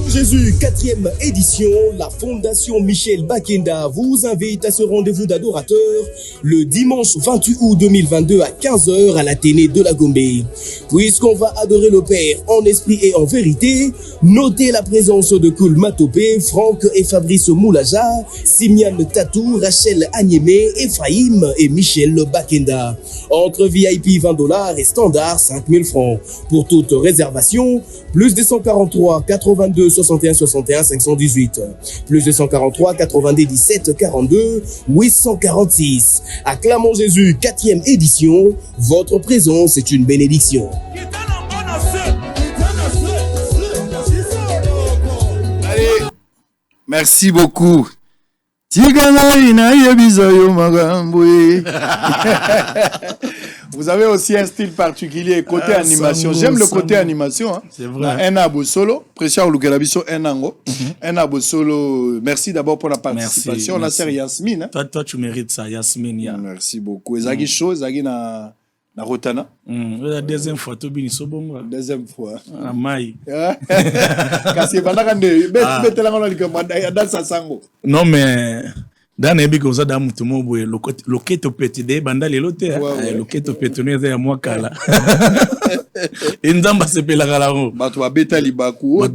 Jésus, 4e édition, la Fondation Michel Bakenda vous invite à ce rendez-vous d'adorateurs le dimanche 28 août 2022 à 15h à l'Athénée de la Gombe. Puisqu'on va adorer le Père en esprit et en vérité, notez la présence de Koul Matopé, Franck et Fabrice Moulaja, Simian Tatou, Rachel Agneme, Ephraim et Michel Bakenda. Entre VIP $20 et standard 5000 francs. Pour toute réservation, plus 243 82 61 61 518, plus 243 97 42 846. Acclamons Jésus, 4e édition. Votre présence est une bénédiction. Allez, merci beaucoup. Vous avez aussi un style particulier côté animation. J'aime le côté animation. Hein. C'est vrai. Un abo solo, Précieux Lukelabiso, un ango. Un abo solo. Merci d'abord pour la participation. La série Yasmine. Hein. Toi, tu mérites ça, Yasmine. Ya. Merci beaucoup. Ezagi chose, Ezagi na Rotana. La deuxième fois, tu bin sobongo. Deuxième fois. Ah, Maï. Kasi bandakande, bete la ngona likamanda dans sa sango. Non mais dans les bigs aux dames tout monde le quête petit des bandales l'autre le quête petit nous est moi kala inzamba sepela kala ngo bato babeta libaku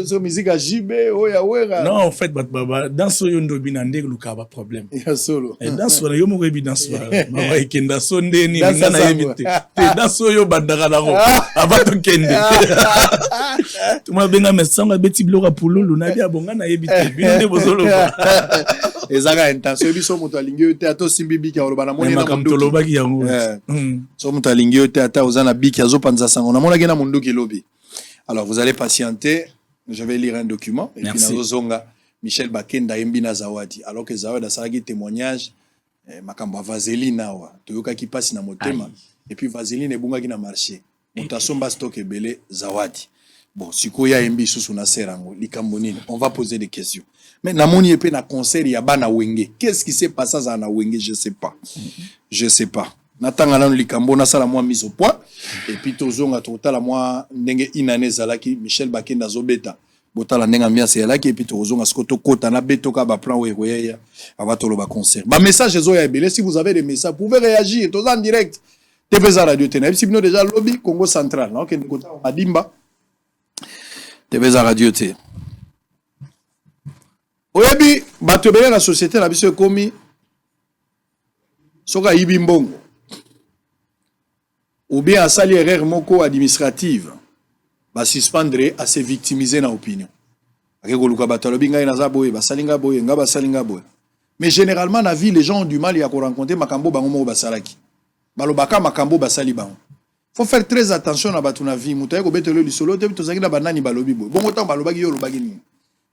zo musique a jibe oya wera non en fait baba dans so yondo binande lukaba problème ya solo et dans so yo mo évidence baba ikenda so ndeni ngana yebite dans so yo bandaka la ngo abato kende tuma benga mesanga beti bloka pululu na bia bonga na yebite binande bozolo ezaka intention biso moto alingi te ato simbi biki ya olobana moni na munduki lobaki yango so moto alingi te ata ozana biki azo panza sango na mona gena munduki lobi. Alors vous allez patienter, je vais lire un document et puis na zonga Michel Bakenda yembina zawadi alors que zawadi asaki témoignage makambo vaseline awa toyoka ki passe na motema et puis vaseline ebunga ki na marché moto asomba stock ebele zawadi. Bon, sikoya yembi susu na serango likambo nini, on va poser des questions. Mais namoni epe na concert ya bana wenge. Qu'est-ce qui s'est passé à na wenge, je sais pas. Je sais pas. Natanga na likambo na sala moi mise au point et puis tozonga totala moi ndenge inane zalaki Michel Bakenda zobeta. Botala ndenge ambiance yalaki et puis tozonga skoto kota na betoka ba plan wekoya ava toloba concert. Ba message zo ya ebele, si vous avez des messages, vous pouvez réagir toza en direct. TVza Radio Ténèbres, si bino déjà lobby Congo central, non que kota Madimba. TVza Radio T. Oyebi bato bele na société na biso komi soka yibi mbongo ou bien asali erreur moko administrative ba suspendre à se victimiser na opinion akeko luka bato lobi ngai na za boye basalinga boye nga basalinga boye. Mais généralement na vie les gens ont du mal à rencontrer makambo bango moko basalaki balobaka makambo basali bango. Faut faire très attention à bato na vie mutaye ko betelo lisolo te tozaki na banani balobi boye bongo tant balobaki yo lobaki ni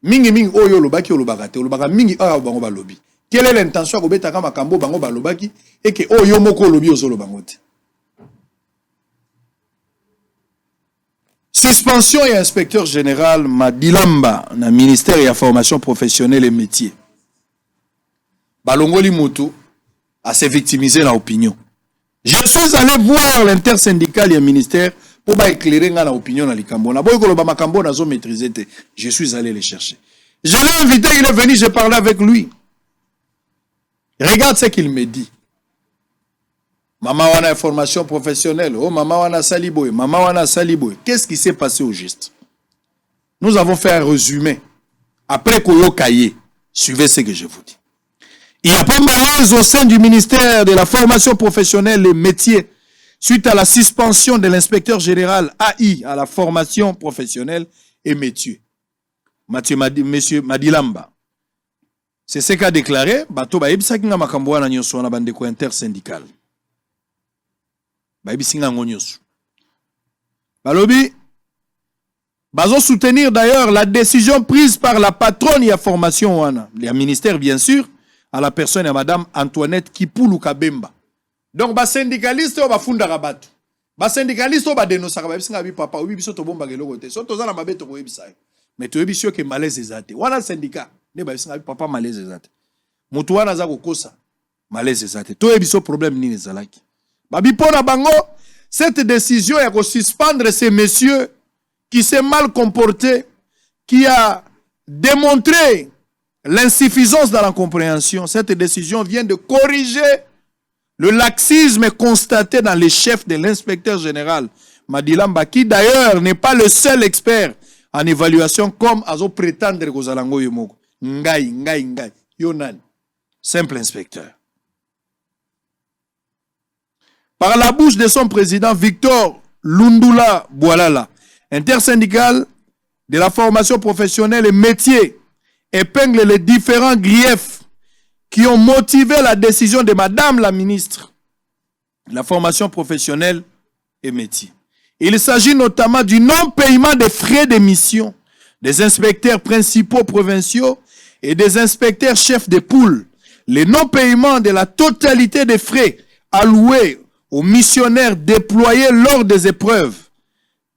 Mingi mingi oyo lobaki olobakate, olobaka mingi oyo bango balobi. Quelle est l'intention à kobeta kama kambo bango balobaki et que oyo moko lobi ozolo bango te. Suspension et inspecteur général Madilamba na ministère de la formation professionnelle et métiers. Balongoli Moto a se victimisé la opinion. Je suis allé voir l'intersyndical et le ministère pour éclairer la opinion dans les Cambona. Je suis allé les chercher. Je l'ai invité, il est venu, j'ai parlé avec lui. Regarde ce qu'il me dit. Maman wana formation professionnelle, oh maman wana saliboy, maman wana saliboy. Qu'est-ce qui s'est passé au juste? Nous avons fait un résumé. Après Koyo Kaye, suivez ce que je vous dis. Il n'y a pas malaise au sein du ministère de la formation professionnelle et métiers suite à la suspension de l'inspecteur général AI à la formation professionnelle et métiers. Monsieur Madilamba. C'est ce qu'a déclaré Bato Baïbisa Kinga Makamboa na nyonso na bandeko intersyndical. Baïbisinga ngonyosu. Balobi bazo soutenir d'ailleurs la décision prise par la patronne ya formation wana, le ministère bien sûr, à la personne de Madame Antoinette Kipulu Kabemba. Donc, ba syndicaliste ba funda rabatu. Ba syndicaliste ba dénoncer ba bisinga bi papa obi biso to bomba ke lokote. So to zala mabeto ko ebisa. Mais to ebisio ke malaise ezate. Wana syndicat ne ba bisinga bi papa malaise ezate. Mutu wana za kokosa malaise ezate. To ebiso problème nini ezalaki. Ba bipona bango cette décision ya ko suspendre ces messieurs qui s'est mal comporté, qui a démontré l'insuffisance dans la compréhension. Cette décision vient de corriger le laxisme constaté dans les chefs de l'inspecteur général Madilamba, qui d'ailleurs n'est pas le seul expert en évaluation comme Azo prétendre Gozalango Yomoko. Ngai, Yonan, simple inspecteur. Par la bouche de son président Victor Lundula Boalala, intersyndical de la formation professionnelle et métier, épingle les différents griefs qui ont motivé la décision de Madame la ministre de la formation professionnelle et métier. Il s'agit notamment du non-paiement des frais d'émission des inspecteurs principaux provinciaux et des inspecteurs chefs de poule, le non-paiement de la totalité des frais alloués aux missionnaires déployés lors des épreuves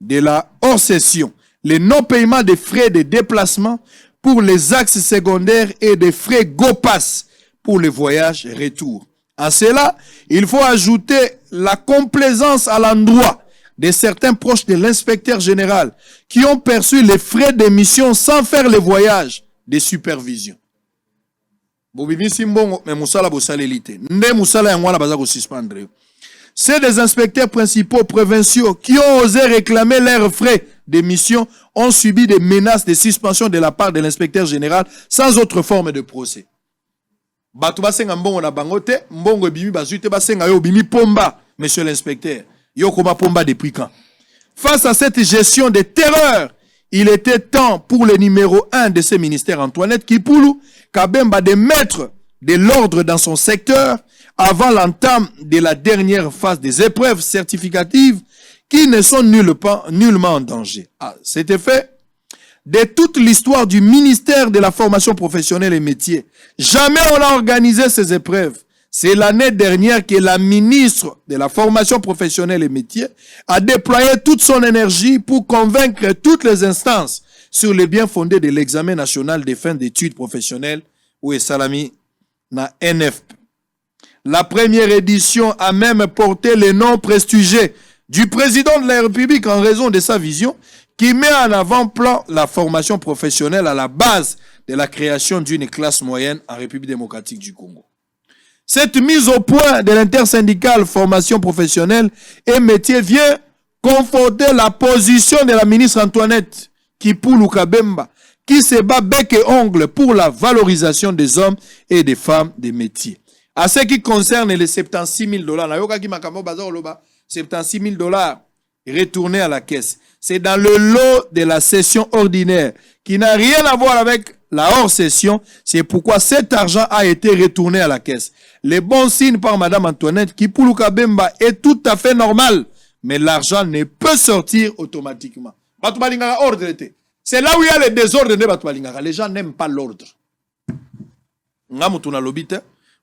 de la hors-session, le non-paiement des frais de déplacement pour les axes secondaires et des frais GOPAS pour les voyages et retours. À cela, il faut ajouter la complaisance à l'endroit de certains proches de l'inspecteur général qui ont perçu les frais d'émission sans faire les voyages de supervision. C'est des inspecteurs principaux provinciaux qui ont osé réclamer leurs frais d'émission ont subi des menaces de suspension de la part de l'inspecteur général sans autre forme de procès. Batu basenga mbongo na bangote, mbongo bimi bazuite basenga yo bimi pomba, monsieur l'inspecteur. Yo koma pomba depuis quand? Face à cette gestion de terreur, il était temps pour le numéro 1 de ce ministère, Antoinette Kipulu Kabemba, de mettre de l'ordre dans son secteur avant l'entame de la dernière phase des épreuves certificatives qui ne sont nullement en danger. À cet effet, de toute l'histoire du ministère de la formation professionnelle et métiers, jamais on a organisé ces épreuves. C'est l'année dernière que la ministre de la formation professionnelle et métiers a déployé toute son énergie pour convaincre toutes les instances sur les bien fondés de l'examen national des fins d'études professionnelles ou Salami na NFP. La première édition a même porté le nom prestigieux du président de la République en raison de sa vision qui met en avant-plan la formation professionnelle à la base de la création d'une classe moyenne en République démocratique du Congo. Cette mise au point de l'intersyndicale formation professionnelle et métier vient conforter la position de la ministre Antoinette Kipulu Kabemba qui se bat bec et ongle pour la valorisation des hommes et des femmes des métiers. À ce qui concerne les 76 000 $, 76 000 $ retournés à la caisse. C'est dans le lot de la session ordinaire qui n'a rien à voir avec la hors-session. C'est pourquoi cet argent a été retourné à la caisse. Le bon signe par Madame Antoinette Kipulu Kabemba est tout à fait normal, mais l'argent ne peut sortir automatiquement. C'est là où il y a le désordre de Batoualingara. Les gens n'aiment pas l'ordre.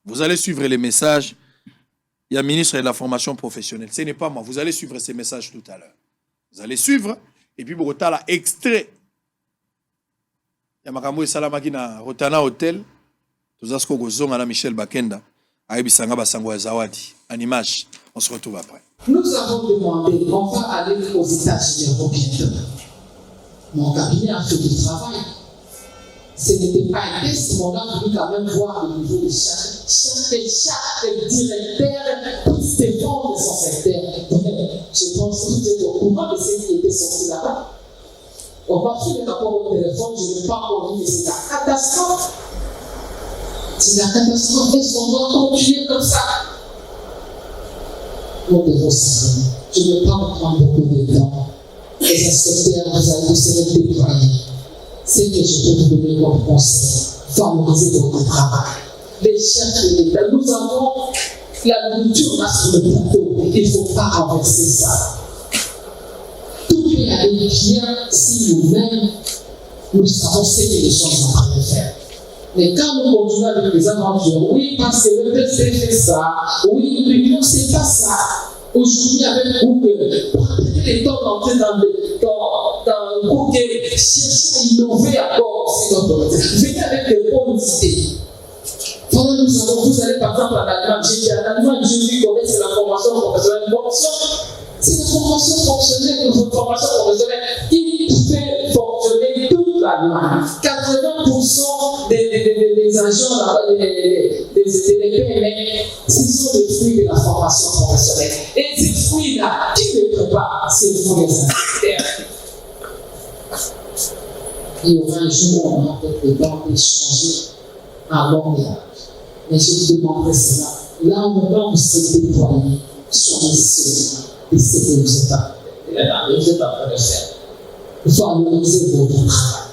Vous allez suivre les messages. Il y a le ministre de la formation professionnelle. Ce n'est pas moi. Vous allez suivre ces messages tout à l'heure. Vous allez suivre. Et puis, vous avez extrait. Il y a Makambo et Salamaki na Rotana Hotel. Tout ça, c'est Michel Bakenda. Aïbisanga Basango Zawadi. En image. On se retrouve après. Nous avons demandé, on va aller aux états généraux bientôt. Mon cabinet a fait du travail. Ce n'était pas un test, mais on a voulu quand même voir le niveau de chaque directeur puisse défendre son secteur. Je pense que vous êtes au courant de ce qui était sorti là-bas. On va faire le rapport au téléphone, je n'ai pas encore dit, mais c'est la catastrophe. C'est la catastrophe. Est-ce qu'on doit continuer comme ça? Nous devons s'arrêter. Je ne vais pas me prendre beaucoup de temps. Les inspecteurs, vous allez se déployer. C'est que je peux vous donner comme conseil. Favoriser votre travail. Les chefs de l'État, nous avons la nourriture là sur le plateau. Il ne faut pas renverser ça. Tout peut aller bien si nous-mêmes, nous savons ce que les gens sont en train de faire. Mais quand nous continuons avec les aventures, oui, parce que le PC fait ça, oui, non, c'est pas ça. Aujourd'hui, avec Google, prenez les temps d'entrer dans Google, chercher à innover encore, c'est notre métier. Venez avec des bonnes idées. Pendant vous allez par exemple en Allemagne, j'ai dit en Allemagne, je dis comment c'est la formation professionnelle. C'est la formation professionnelle, votre formation professionnelle, qui fait fonctionner toute l'Allemagne. 80% des agents là-bas, des PME, ce sont des fruits de la formation professionnelle. Et ces fruits-là, qui les prépare? C'est vous les inspecteurs. Il y aura un jour où on aura peut-être le temps d'échanger à long ménage. Mais je vous demanderai cela. Là où on se déployer sur les cieux, et c'est ce que vous êtes en train de faire. Valoriser votre travail.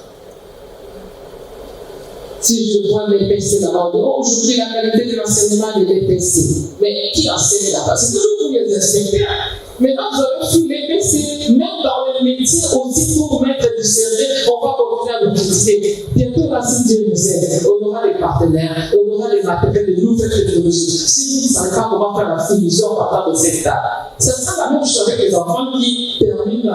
Si je vois les PC là-bas, aujourd'hui la qualité de l'enseignement de l'EPC, mais qui enseigne là-bas? C'est toujours pour les inspecteurs. Maintenant, vous avez vu les PC, même dans le métier aussi pour mettre du sérieux, on va continuer à le critiquer. Bientôt, là, si Dieu nous aide, on aura des partenaires, on aura des matériels de nouvelles technologies. Si vous ne savez pas comment faire la finition partant de cette table, ce sera la même chose avec les enfants qui terminent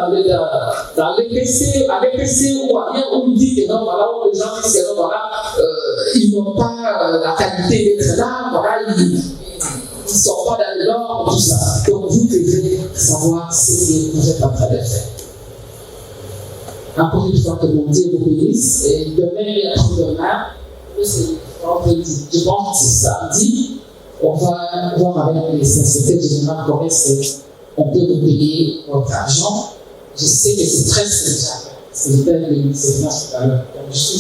dans l'EPC, à l'EPC ou ailleurs où ils disent que non, voilà, où les gens disent que non, voilà, ils n'ont pas la qualité d'être là, voilà, ils ne sont pas dans le nord, tout ça. Donc vous devez savoir ce que vous êtes en train de faire. Encore une fois que mon Dieu vous bénisse, et demain et après-demain, je pense que c'est samedi, on va voir avec les inspecteurs généraux comment on peut nous payer votre argent. Je sais que c'est très spécial. C'est le thème de ministère tout à l'heure. Donc je suis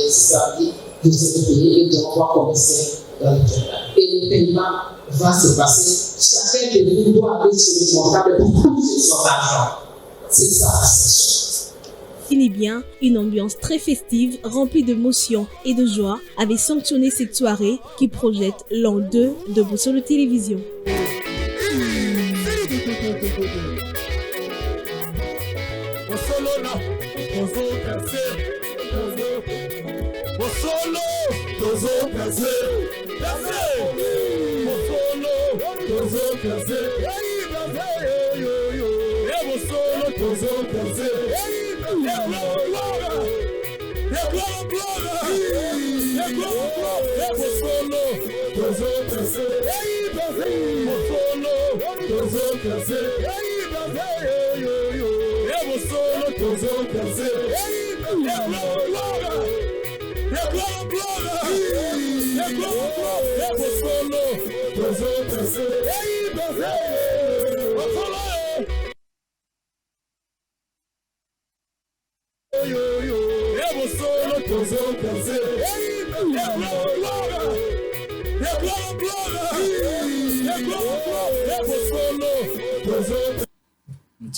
samedi, vous êtes payé et on va commencer dans le terrain. Et le paiement va se passer. Chacun de vous doit aller chez les comptables pour toucher son argent. C'est ça la chose. Il est bien, une ambiance très festive, remplie de motion et de joie, avait sanctionné cette soirée qui projette l'an 2 de Bosolo Télévision.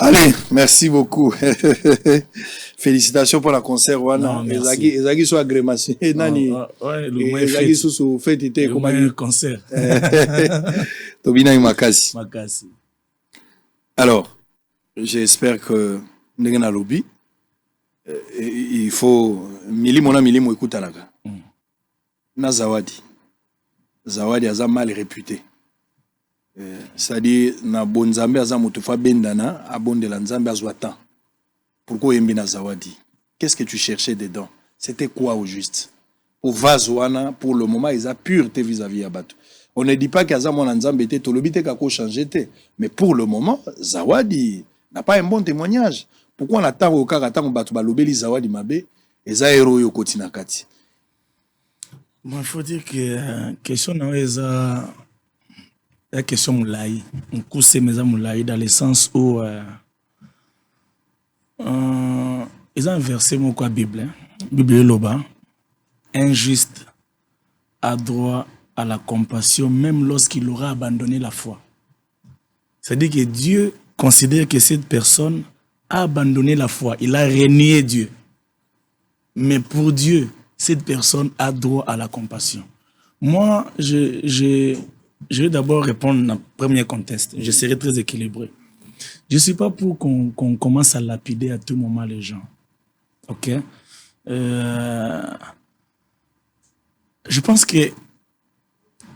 Allez, merci beaucoup. Félicitations pour la concert. Ezagi soit agrémation. Nani. Ezagi sous fait était comme un concert. Tobina Makasi. Makasi. Alors, j'espère que Ndengena Lobby, il faut milimo na milimo ekutanaka na Zawadi aza mal réputé, c'est-à-dire na bonzambe aza moto fa bendana abondela nzambe azwa temps. Pourquoi yembi na Zawadi? Qu'est-ce que tu cherchais dedans? C'était quoi au juste? Pour Vazoana, pour le moment, ils ont pureté vis-à-vis à Batou. On ne dit pas qu'Aza mon Nzambe était tolobité kako changé. Mais pour le moment, Zawadi n'a pas un bon témoignage. Pourquoi on attend au cas attend Batou balobeli Zawadi mabe et za héros yo kotina kati? Bon, il faut dire que question na la question moulaï. On cousse mes moulaï dans le sens où ils ont inversé mon quoi Bible. Bible loba. Injuste a droit à la compassion même lorsqu'il aura abandonné la foi. C'est-à-dire que Dieu considère que cette personne a abandonné la foi. Il a renié Dieu. Mais pour Dieu, cette personne a droit à la compassion. Moi, je vais d'abord répondre à la première conteste. Je serai très équilibré. Je ne suis pas pour qu'on commence à lapider à tout moment les gens. Ok? Je pense qu'à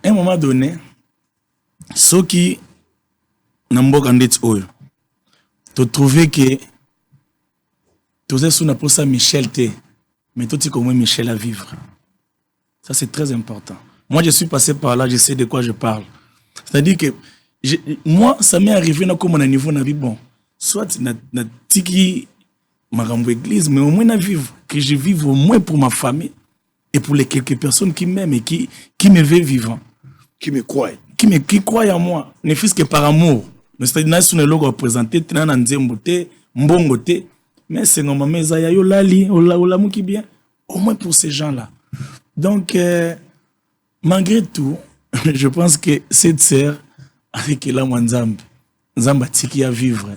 un moment donné, ceux qui n'ont pas gagné tu trouves que tu es sous la poste Michel T, mais toi tu comment Michel à vivre. Ça c'est très important. Moi je suis passé par là, je sais de quoi je parle. C'est-à-dire que moi ça m'est arrivé comme un niveau na vie bon. Soit na tiki marambo église, mais au moins na vivre, que je vive au moins pour ma famille. Et pour les quelques personnes qui m'aiment et qui me veulent vivant. Qui me croient. Qui croient en moi. Ne fût-ce que par amour. Mais c'est-à-dire que nous sommes représentés, mais c'est normalement ça yo lali, olamu qui bien. Au moins pour ces gens-là. Donc, malgré tout, je pense que cette sœur, avec la Nzambe tiki à vivre.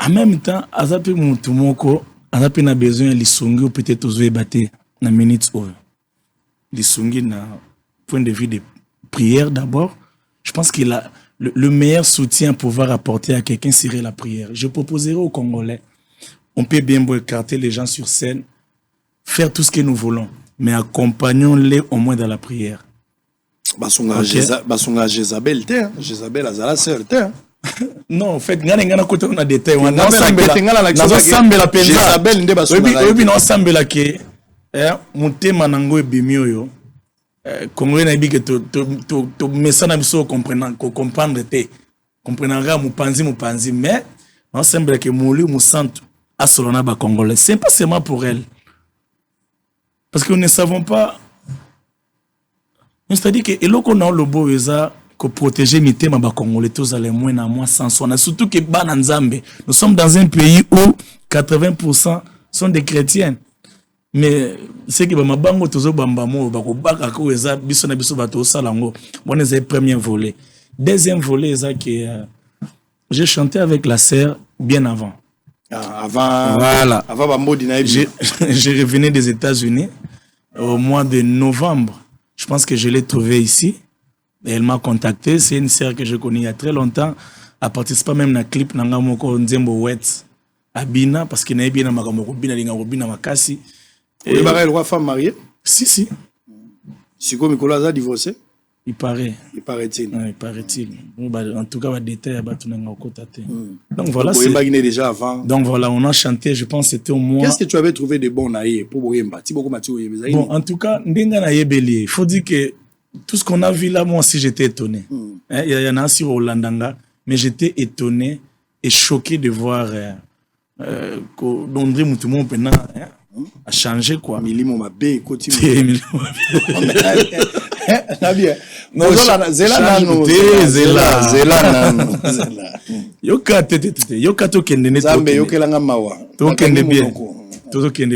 En même temps, azape mutumoko, on a besoin de l'issongi ou peut-être aux ébattés na minute ou l'issongi na point de vue de prière d'abord. Je pense que le meilleur soutien à pouvoir apporter à quelqu'un serait la prière. Je proposerai aux Congolais, on peut bien écarter les gens sur scène, faire tout ce que nous voulons, mais accompagnons-les au moins dans la prière. Basonga Jézabel, Jézabel a la sœur, non, en fait, ngana kote on a détail. On a Jézabel nde basonga. Oui, non sambela ke mutema nango ebimi oyo. Congolais na bi que to mesana biso comprendre te. Comprendra mupanzi mais on sembla que moli musantu asolona ba Congolais. C'est pas seulement pour elle. Parce que nous ne savons pas. C'est-à-dire que eloko na le beau eza que protéger les thèmes à Congolais, tous les moins à moi sans soi. Surtout que nous sommes dans un pays où 80% sont des chrétiens. Mais c'est que ma bango tozo bambamo bako baka ko eza biso na biso bato salango. Bon c'est premier volet. Deuxième volet c'est que j'ai chanté avec la sœur bien avant. Voilà. Avant Bambo j'ai revenu des États-Unis au mois de novembre. Je pense que je l'ai trouvée ici. Et elle m'a contacté, c'est une sœur que je connais il y a très longtemps. Elle participe même dans le clip Nanga Moko Nzembo Wet à Bina parce qu'il y a bien Bina Makasi. Et le roi femme mariée? Si. Si comme Nicolas a divorcé? Il paraît. Il paraît-il. Il paraît-il. En tout cas, il y a des détails à tout Donc voilà. Déjà avant. Donc voilà, on a chanté, je pense que c'était au moins. Qu'est-ce que tu avais trouvé de bon naïe pour Boyemba? Bon, en tout cas, il faut dire que tout ce qu'on a vu là, moi aussi j'étais étonné. Il y en a sur Olandanga, mais j'étais étonné et choqué de voir qu'André Moutoumou a changé quoi. Milimo Mabé, côté.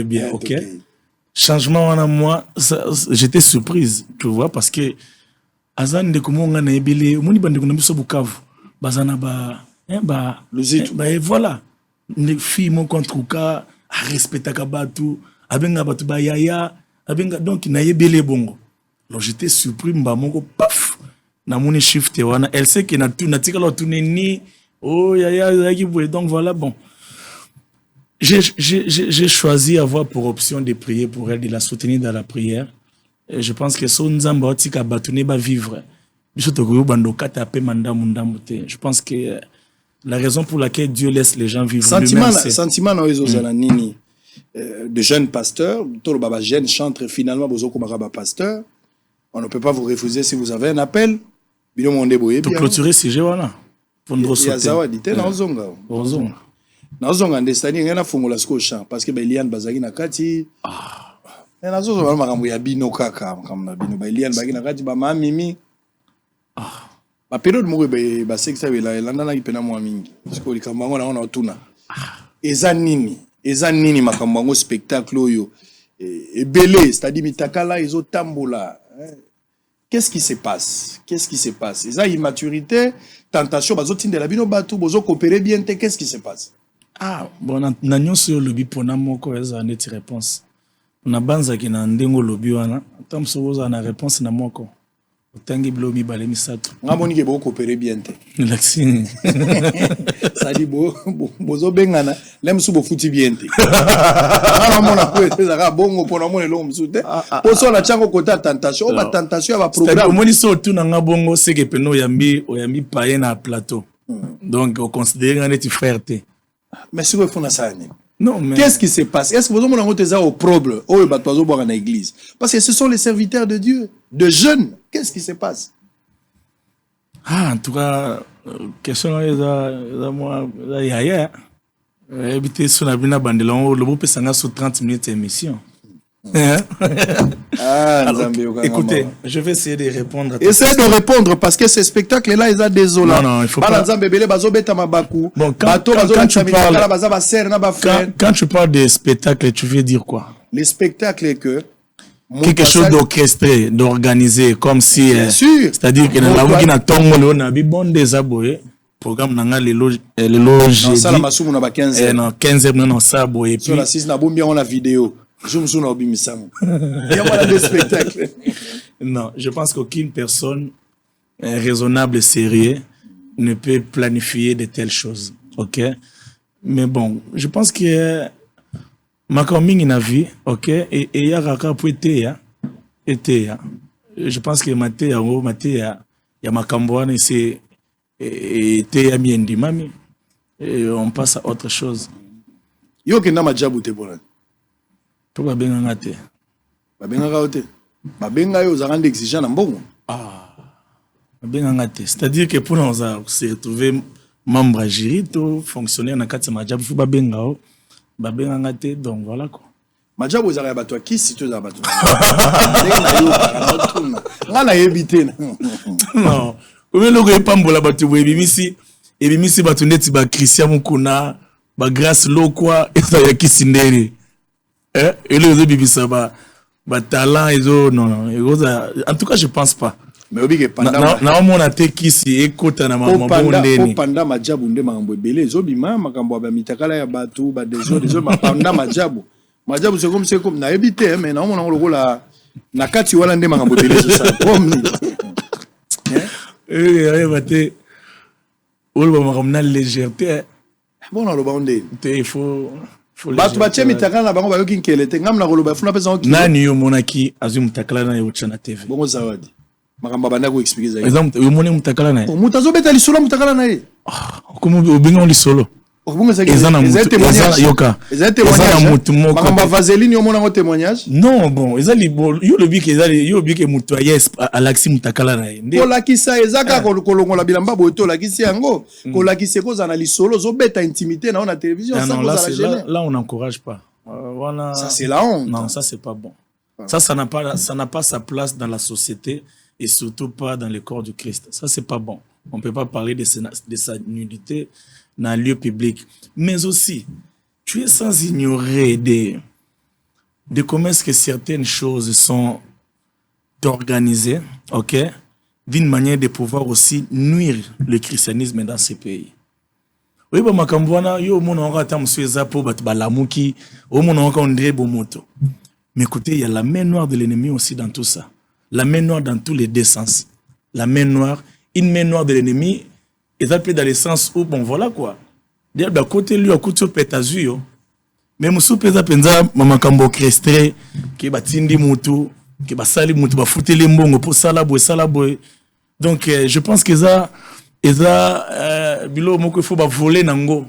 Bien, ok. Changement en moi, j'étais surprise, tu vois, parce que Azan de comment on a ébélé, on y bande qu'on a mis sur Bukavu, bazana voilà, les filles mon contre cas, à respecter kabatu, abenga batu ba yaya, abenga donc na ébélé bongo. Alors j'étais surpris, mba mongo paf, na moni shift wana, elle sait que na tout na tika lo tout ni Oh, donc voilà, bon. J'ai choisi avoir pour option de prier pour elle, de la soutenir dans la prière. Et je pense que son Nzamba Otika Batune va vivre. Je pense que la raison pour laquelle Dieu laisse les gens vivre. Sentiment nini de jeunes pasteurs, tout le jeune chantre finalement pasteur. On ne peut pas vous refuser si vous avez un appel. Pour clôturer ce jeu là. Pour nous sauter. Nazonga ndestani ngena fungola siko champ parce que Eliane bazaki na kati nazo ba makambo ya bino kaka makambo na bino ba Eliane bazaki na kati ba mamimi ba periode mo ba sexa bela elanda na kipena mo mingi parce que likambo ngo na ona otuna eza nini makambo ngo spectacle oyo ebele c'est-à-dire mitakala ezo tambola. Qu'est-ce qui se passe? Eza immaturité, tentation bazotindela bino batu bozo coopérer bien te, qu'est-ce qui se passe? Bon, na nyonso lobi pona moko eza neti réponse. Na banza ki na ndengo lobi wana, tam soboza na réponse na moko. Otangi blomi bale misato. Ngamoni ke bo coopérer bien te. Laxine. Ça dit bozo bengana, lemsu bo futi bien te. Ana mona ko ezaka bongo pona mona lo msute. Poso na chango kota tentation, ba tentation ba programme. C'est moni so tu na ngabongo seke peno oyambi paye na plateau. Donc on considère neti frère te. Mais si vous faites ça, non, mais qu'est-ce qui se passe? Est-ce que vous avez au problème au batozo boire en église? Parce que ce sont les serviteurs de Dieu, de jeunes. Qu'est-ce qui se passe? En tout cas, question est moi hier. Habiter sur la bina bandelon, le beau pesanga sur 30 minutes d'émission. Alors, écoutez, je vais essayer de répondre. Essayez de répondre parce que ces spectacles-là, ils sont désolants. Non, il faut pas. Bon, quand tu parles des spectacles, tu veux dire quoi? Les spectacles que quelque chose d'orchestré, d'organisé, comme si. C'est-à-dire que dans la roue qui n'a pas on a bon des abonnés. Programme nanga les loges non ça la masumu na ba 15 non 15 non ça boy et puis sur la 6 na bombi on la vidéo zoom zoom na obimisamo il y a des spectacles. Non, je pense qu'aucune personne raisonnable et sérieuse ne peut planifier de telles choses. OK, mais bon, je pense que ma commune na vie, OK, et ya raka pour été je pense que maté ya makamboane c'est et mami et on passe à autre chose. Yo kenda majabu te bona. To ba benga ngate. Ba benga gaote. Ba benga yo za rendre exigeant na mbongo. Ba benga ngate. C'est-à-dire que pour nous se retrouver membre à jury to fonctionnaire na kati majabu fu ba benga o. Ba benga ngate donc voilà quoi. Majabu za ya bato ki si to za bato. Ngala yebite na. Non. Obe loko epambola batu ebimisi batu neti ba Christian Mukuna ba grâce lokwa eza ya kisindere ele ozo bibisa ba talent ezo non en tout cas je pense pas mais obi ke panda na mona te kisi ekota na mambo ndeni panda majabu nde makambo ebele ezo bima makambo ba mitakala ya batu ba dezo panda majabu c'est comme na ebite mais na mona lokola na kati wala nde makambo ebele zo ça comme la légèreté. Bon, il faut. Nani yo monaki azum takala na yo chana TV. Bongo zawadi. Makamba banda ko expliquer ça. Exemple, yo moni mutakala na. Mutazo beta lisolo mutakala na ye. Comme obinga lisolo. Vaseline yo témoignage. Non bon, ezali yo lobi ke ezali yo lobi ke mutu yes Alexis mutakala na ye. Ko lakisa ezaka kolongola bilamba boto lakisi yango ko lakise ko zana lisolo zo beta intimité na on télévision ça là on n'encourage pas. Voilà. Ça c'est la honte. Non, ça c'est pas bon. Ça n'a pas sa place dans la société et surtout pas dans le corps du Christ. Ça c'est pas bon. On peut pas parler de sa nudité dans un lieu public. Mais aussi, tu es sans ignorer de comment est-ce que certaines choses sont organisées, ok, d'une manière de pouvoir aussi nuire le christianisme dans ces pays. Oui, bah, makambwana, yo, mon onga tam sueza po bat balamuki, o mon onga ondre bomoto. Mais écoutez, il y a la main noire de l'ennemi aussi dans tout ça. La main noire dans tous les deux sens. La main noire, une main noire de l'ennemi Et ça peut dans le sens où, bon, voilà quoi. D'un côté, lui, à côté, pétazu, mais Moussou Peza Penza, Maman Kambo Crestre, qui est Tindi Moutou, qui est Sali Moutou, qui foutu les mbongo pour Salaboué. Donc, je pense que ça, Bilo Moko, il faut voler Nango.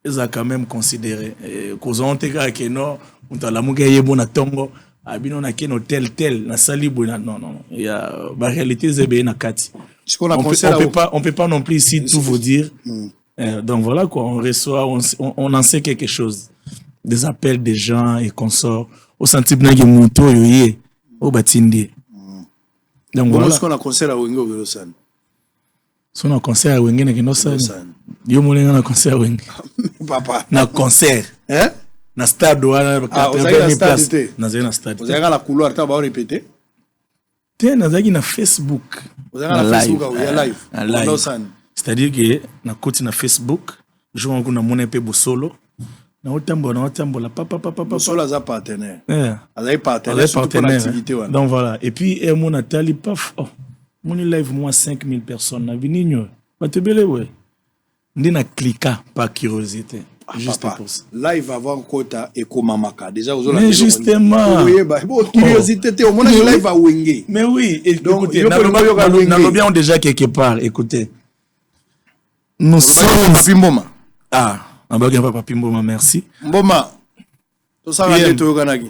Ils ont quand même considéré. Qu'ils ont été à Keno, on a la Mougaye Bona Tongo, Abino na Keno tel, na Salibou, non. Il y a, la réalité, c'est bien Nakati. On peut pas non plus ici tout vous dire. Donc voilà quoi, on reçoit, on en sait quelque chose. Des appels des gens et consorts. Au sentiment que Mouto yoye, au Batindi. Donc voilà. Est-ce qu'on a concert à Wenge au Vélosan? Si on a concert à Wenge, n'a pas Yo Moulin a concert à Wenge. Papa. Na concert. Hein? Na stade ou à 80 places. Na stade. Vous avez la couloir, tu vas répéter? Tiens, na zaki na Facebook. Vous avez la Facebook, il y a live. Live. C'est-à-dire que na côté na Facebook, je vois qu'on a mon épée Bosolo. Na otambola papa. Bosolo a partenaire. A partenaire surtout pour l'activité. Donc voilà. Et puis mon Nathalie paf. Oh, mon live moi 5000 personnes na vininho. Ba te belé ouais. Ndina cliquer par curiosité. Juste papa, pour ça. Live avant quota et komamaka. Déjà vous mais justement. Bon, curiosité t'es au moins live à Wenge. Mais oui, écoutez, nous bien déjà quelque part, écoutez. Nous sommes Papi Mboma. Ah, on va pas Papi Mboma, merci. Mboma.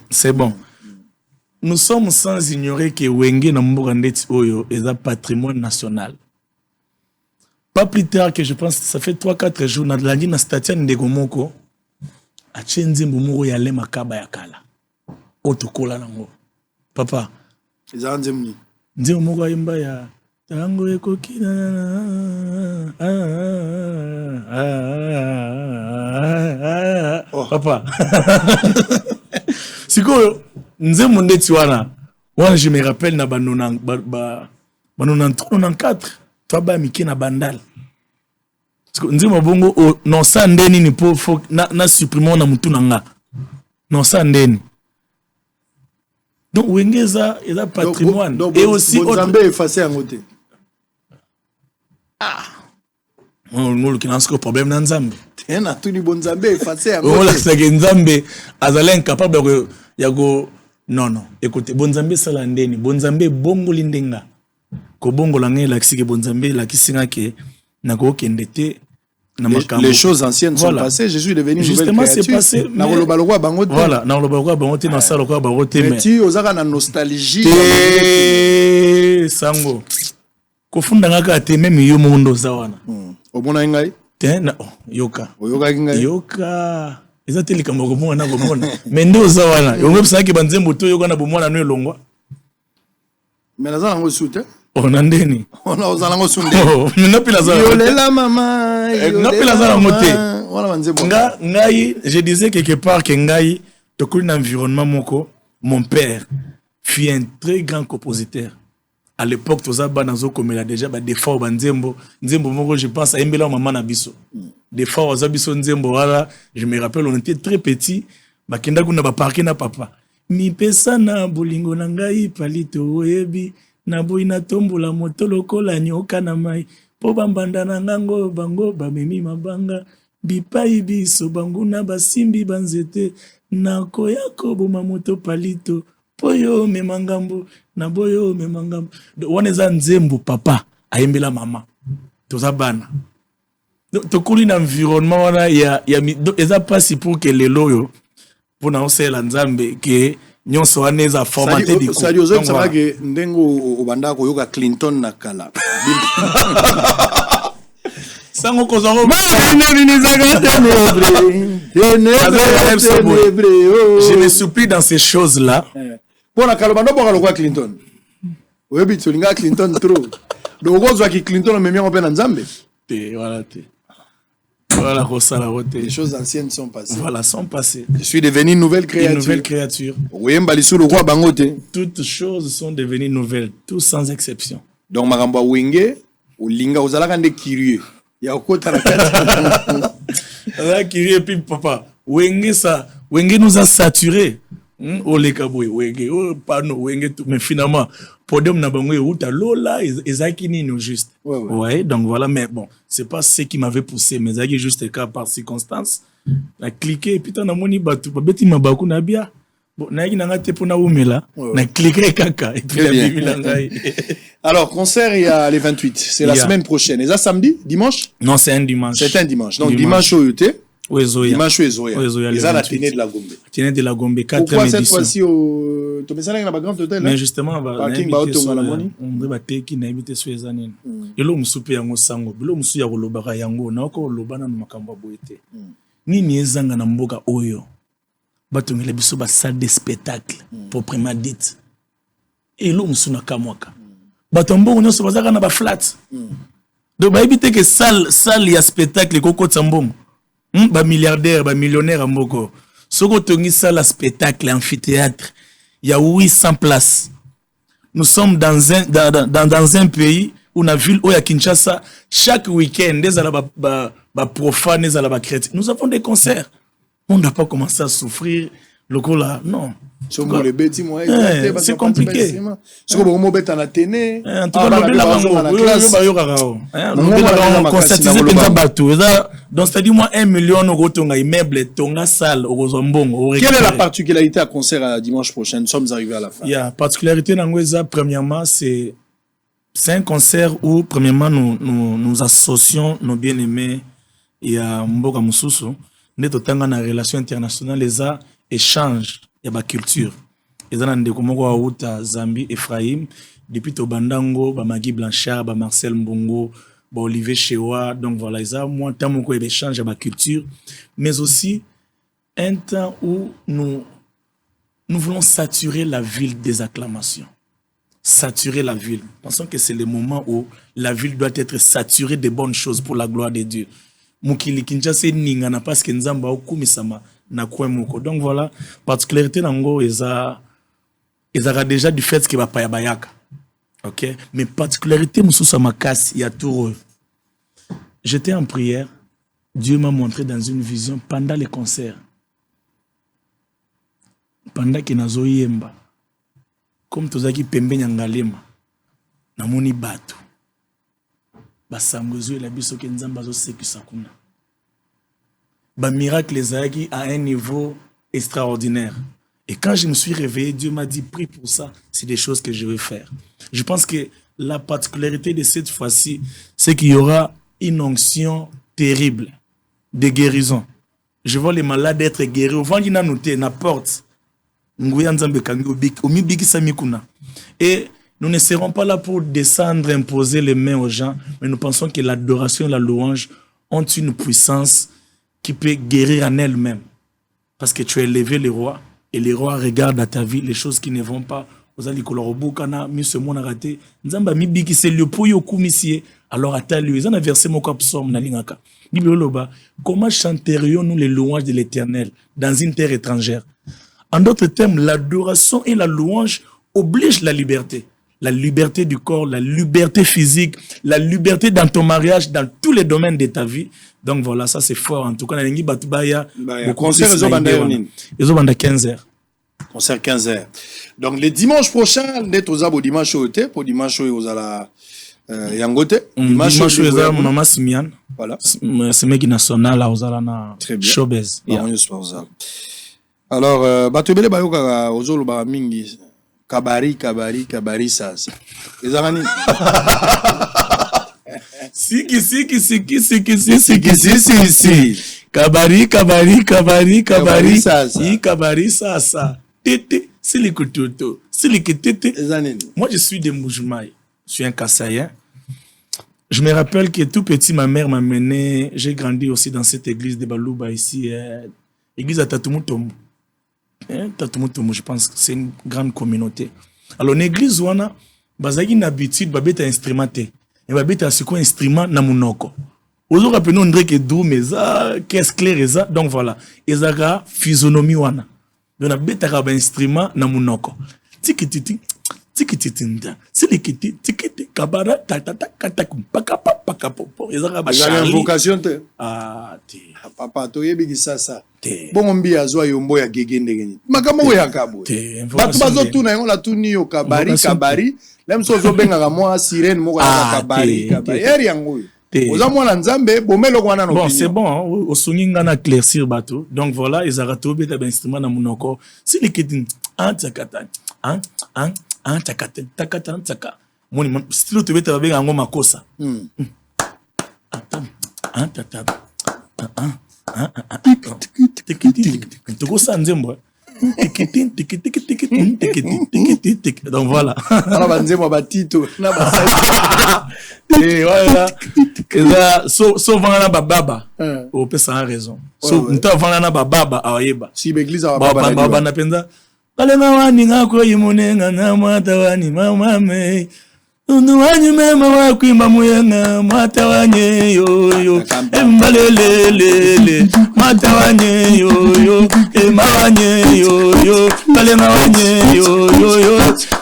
C'est bon. Nous sommes sans ignorer que Wenge na Mbogandeti Oyo est un patrimoine national. Pas plus tard que je pense, ça fait 3-4 jours, na lundi na statia Ndegomoko, a Chenzi Mbumuro ya le makaba ya kala. Otokola nango. Papa. Izanzemni. Ndio Moko imba ya tango ekokina Papa. Siko nze mondeti wana je me rappelle na banona 94 toi ba miki na bandal. Siko nze mabongo non sandeni ni po na supprimer na mutu nanga. Non sandeni. Donc Wengeza est un patrimoine donc, et aussi Bonzambe effacé en côté. On qui n'a pas problème dans Nzambe. Tiens, tout le Bonzambe effacé en côté. On c'est que Nzambe azala incapable yago non. Écoutez, Bonzambe salandeni, Bonzambe bongo lindenga. Ko bongo langé la kisike Bonzambe la kisinga ke na ko kendete. Les choses anciennes sont passées, Jésus est devenu une nouvelle créature. Justement, c'est passé. Voilà, dans le balogwa bangote, dans ça, le quoi bangote. Mais tu as la nostalgie. Sango. Kofunda ngaka te même yo mondo zawana. Obona ngai? Ten yoka. Yoka ngai? Yoka. Ezate likambo ko mona ko mona. Mais ndo zawana. Yo ngepsa ki banzembo to yoka na bomona no elongwa. Mais la zana ngo soute. On a ndeni. On a osala ngo sunde. Mina pila za. Yolela mama. Nga pila za ngote. Ngai, je disais quelque part que ngai to un environnement moko, mon père fut un très grand compositeur. À l'époque to za banazo comme il a déjà des fois banzembo, nzembo moko je pense à embela maman na biso. Des fois za biso nzembo wala, je me rappelle on était très petit, bakenda kuna ba parker na papa. Mi pesa na bolingo na ngai palito oyebi. Na boy na tombola moto lokola nyoka na mai po bambanda na ngango bango bamemi mabanga bipai biso bangu na basimbi banzete na koyako boma moto palito poyo memangambo na boyo memangambo waneza nzembo papa ayembela mama toza bana to kuli na environnement wana ya eza pas pour que les loyo pour na osela nzambe que nyonso aneza formaté di ko. Sadio zo tsaka ke ndengo obanda ko yoka Clinton na kala. Sango ko zo je me supplie dans ces choses là. Pour la kalobando pour ko Clinton. Oyebi tsolinga Clinton trop. Donc ko zo ki Clinton me mi on pe na Nzambe. Voilà te. Voilà, les choses anciennes sont passées. Voilà, sont passées. Je suis devenu une nouvelle créature. Une nouvelle créature. Oui, mbalisu le roi bangote. Toutes choses sont devenues nouvelles, tout sans exception. Donc maramba wenge, ulinga uzalaka nde curieux. Ya okota la kati. Là curieux puis papa, wenge ça, wenge nous a saturé. Ole kabwe wenge, pano wenge tout. Mais finalement, podium na bango outa lola, ezaki nino juste. Ouais, donc voilà, mais bon, c'est pas ce qui m'avait poussé, mais ezaki juste cas par circonstance. Na cliqué et puis t'en as moni batu, beti mabaku na bia. Bon, na yaki nanga te pona umela, na cliqué kaka et puis la bibi nangai. Alors, concert il y a les 28, c'est la semaine prochaine. Et ça samedi, dimanche? Non, c'est un dimanche. C'est un dimanche. Donc dimanche au UT. Dimanche au Zoya. Et ça la Téné de la Gombe. Téné de la Gombe, 4e Pourquoi édition. cette fois-ci au Tomesala na grand hôtel? Mais justement, on va parking ba auto la moni. On va teki na invité sur les années. Elo musupe yango sango, bilo musu ya kolobaka yango na ko lobana na makambo boete. Nini ezanga na mboka oyo. Batongela biso ba salle de spectacle proprement dite. Elo musu na kamwaka. Batombo nyonso bazaka na ba flat. Donc ba éviter que salle ya spectacle koko tsambongo. Ba milliardaire, ba millionnaire mboko. Soko tongi salle à spectacle, amphithéâtre. Il y a 800 places. Nous sommes dans un pays où la ville où il y a Kinshasa chaque week-end des ba profane, des ba chrétiens. Nous avons des concerts. On n'a pas commencé à souffrir. Le coup là, non. C'est compliqué. C'est comme on bête en Athénée. En tout cas, donc c'est-à-dire moi 1 million euro tonga immeuble tonga salle au Zombongo. Quelle est la particularité à concert à dimanche prochain? Nous sommes arrivés à la fin. Il y a particularité dans premièrement c'est un concert où premièrement nous associons nos bien-aimés et à Mboka Mususu neto tanga na relation internationale les a échange et ba culture. Et dans des comme Outa Zambi Ephraim depuis Tobandango ba Magui Blanchard ba Marcel Mbongo ba Olivier Chewa, donc voilà ça moi tant mon échange à ma culture, mais aussi un temps où nous voulons saturer la ville des acclamations, saturer la ville. Pensons que c'est le moment où la ville doit être saturée de bonnes choses pour la gloire de Dieu. Mukili Kinshasa ningana parce que nzamba okumisama na kwemoko. Donc voilà, particularité nango eza déjà du fait que va pas bayaka. OK, mais particularité mususa makasi ya tour. J'étais en prière, Dieu m'a montré dans une vision pendant les concerts. Pendant que nazo yemba. Comme tozaki pembe nyangalema. Namoni batu. Basangozo la biso ke nzamba zo sekisa kuna. Ba miracle ezaki à un niveau extraordinaire. Et quand je me suis réveillé, Dieu m'a dit prie pour ça, c'est des choses que je vais faire. Je pense que la particularité de cette fois-ci, c'est qu'il y aura une onction terrible de guérison. Je vois les malades être guéris. Au vent na noté na porte. Et nous ne serons pas là pour descendre, imposer les mains aux gens, mais nous pensons que l'adoration et la louange ont une puissance qui peut guérir en elle-même. Parce que tu as élevé les rois, et les rois regardent à ta vie les choses qui ne vont pas. Alors à ta lui, ils ont versé mon psaume na lingaka. Comment chanterions-nous les louanges de l'Éternel dans une terre étrangère? En d'autres termes, l'adoration et la louange obligent la liberté. La liberté du corps, la liberté physique, la liberté dans ton mariage, dans tous les domaines de ta vie. Donc voilà, ça c'est fort. En tout cas, le concert ils ont 15h. Concert 15h. Donc le dimanche prochain, net aux abo dimanche au thé, pour dimanche aux ala yangote. Dimanche aux ala maman Simian. Voilà. C'est mec national aux ala na showbiz. Alors batubele bayoka ozolo ba mingi kabari sasa. Ezarani. Siki. Kabari sasa. Tete, silikututo. Silikitete. Moi, je suis de Moujmaï. Je suis un Kassaïen. Je me rappelle que tout petit, ma mère m'a mené. J'ai grandi aussi dans cette église de Balouba ici. Église à Tatumutomo. Tatumutomo, je pense que c'est une grande communauté. Alors, l'église, on a une habitude, babeta instrumenté. Et babeta c'est quoi instrument na munoko. Aujourd'hui, rappelons on dirait que d'où mais ça, qu'est-ce clair ça. Donc voilà, ezaka physionomie wana. Donc na beta ka instrument na munoko. Tiki tikititinda silikiti tikiti kabara tatatakum pakapapo ezaka Il y a une vocation te. ah te Papa to yebi sasa. te Bongo mbi azwa yombo ya gegende geni. Makambo ya kabo. te Batu bazo tuna yango la tuni yo kabari. Lem so zo benga ga moi sirène moko ya kabari. Eri yango. Oza mwana nzambe bomelo kwana no. Bon, c'est bon, au swinging na éclaircir bateau. Donc voilà, ils ont retrouvé des instruments dans mon corps. Si les kitin takata takata taka. Mon style te beta avec un makosa. Toko sanzembo. Donc voilà. Alors banzembo batito na basai. Et voilà. Et là, so vangana baba. Au pesa a raison. So nta vangana baba awayeba. Si l'église a baba na penza. Kalenga wani ngako yimunenga na mata wani mama me. Undu wani mema wakwimba muyenga mata wanye yo. Embalelele mata wanye yo. Emawanye yo. Kalenga wanye yo.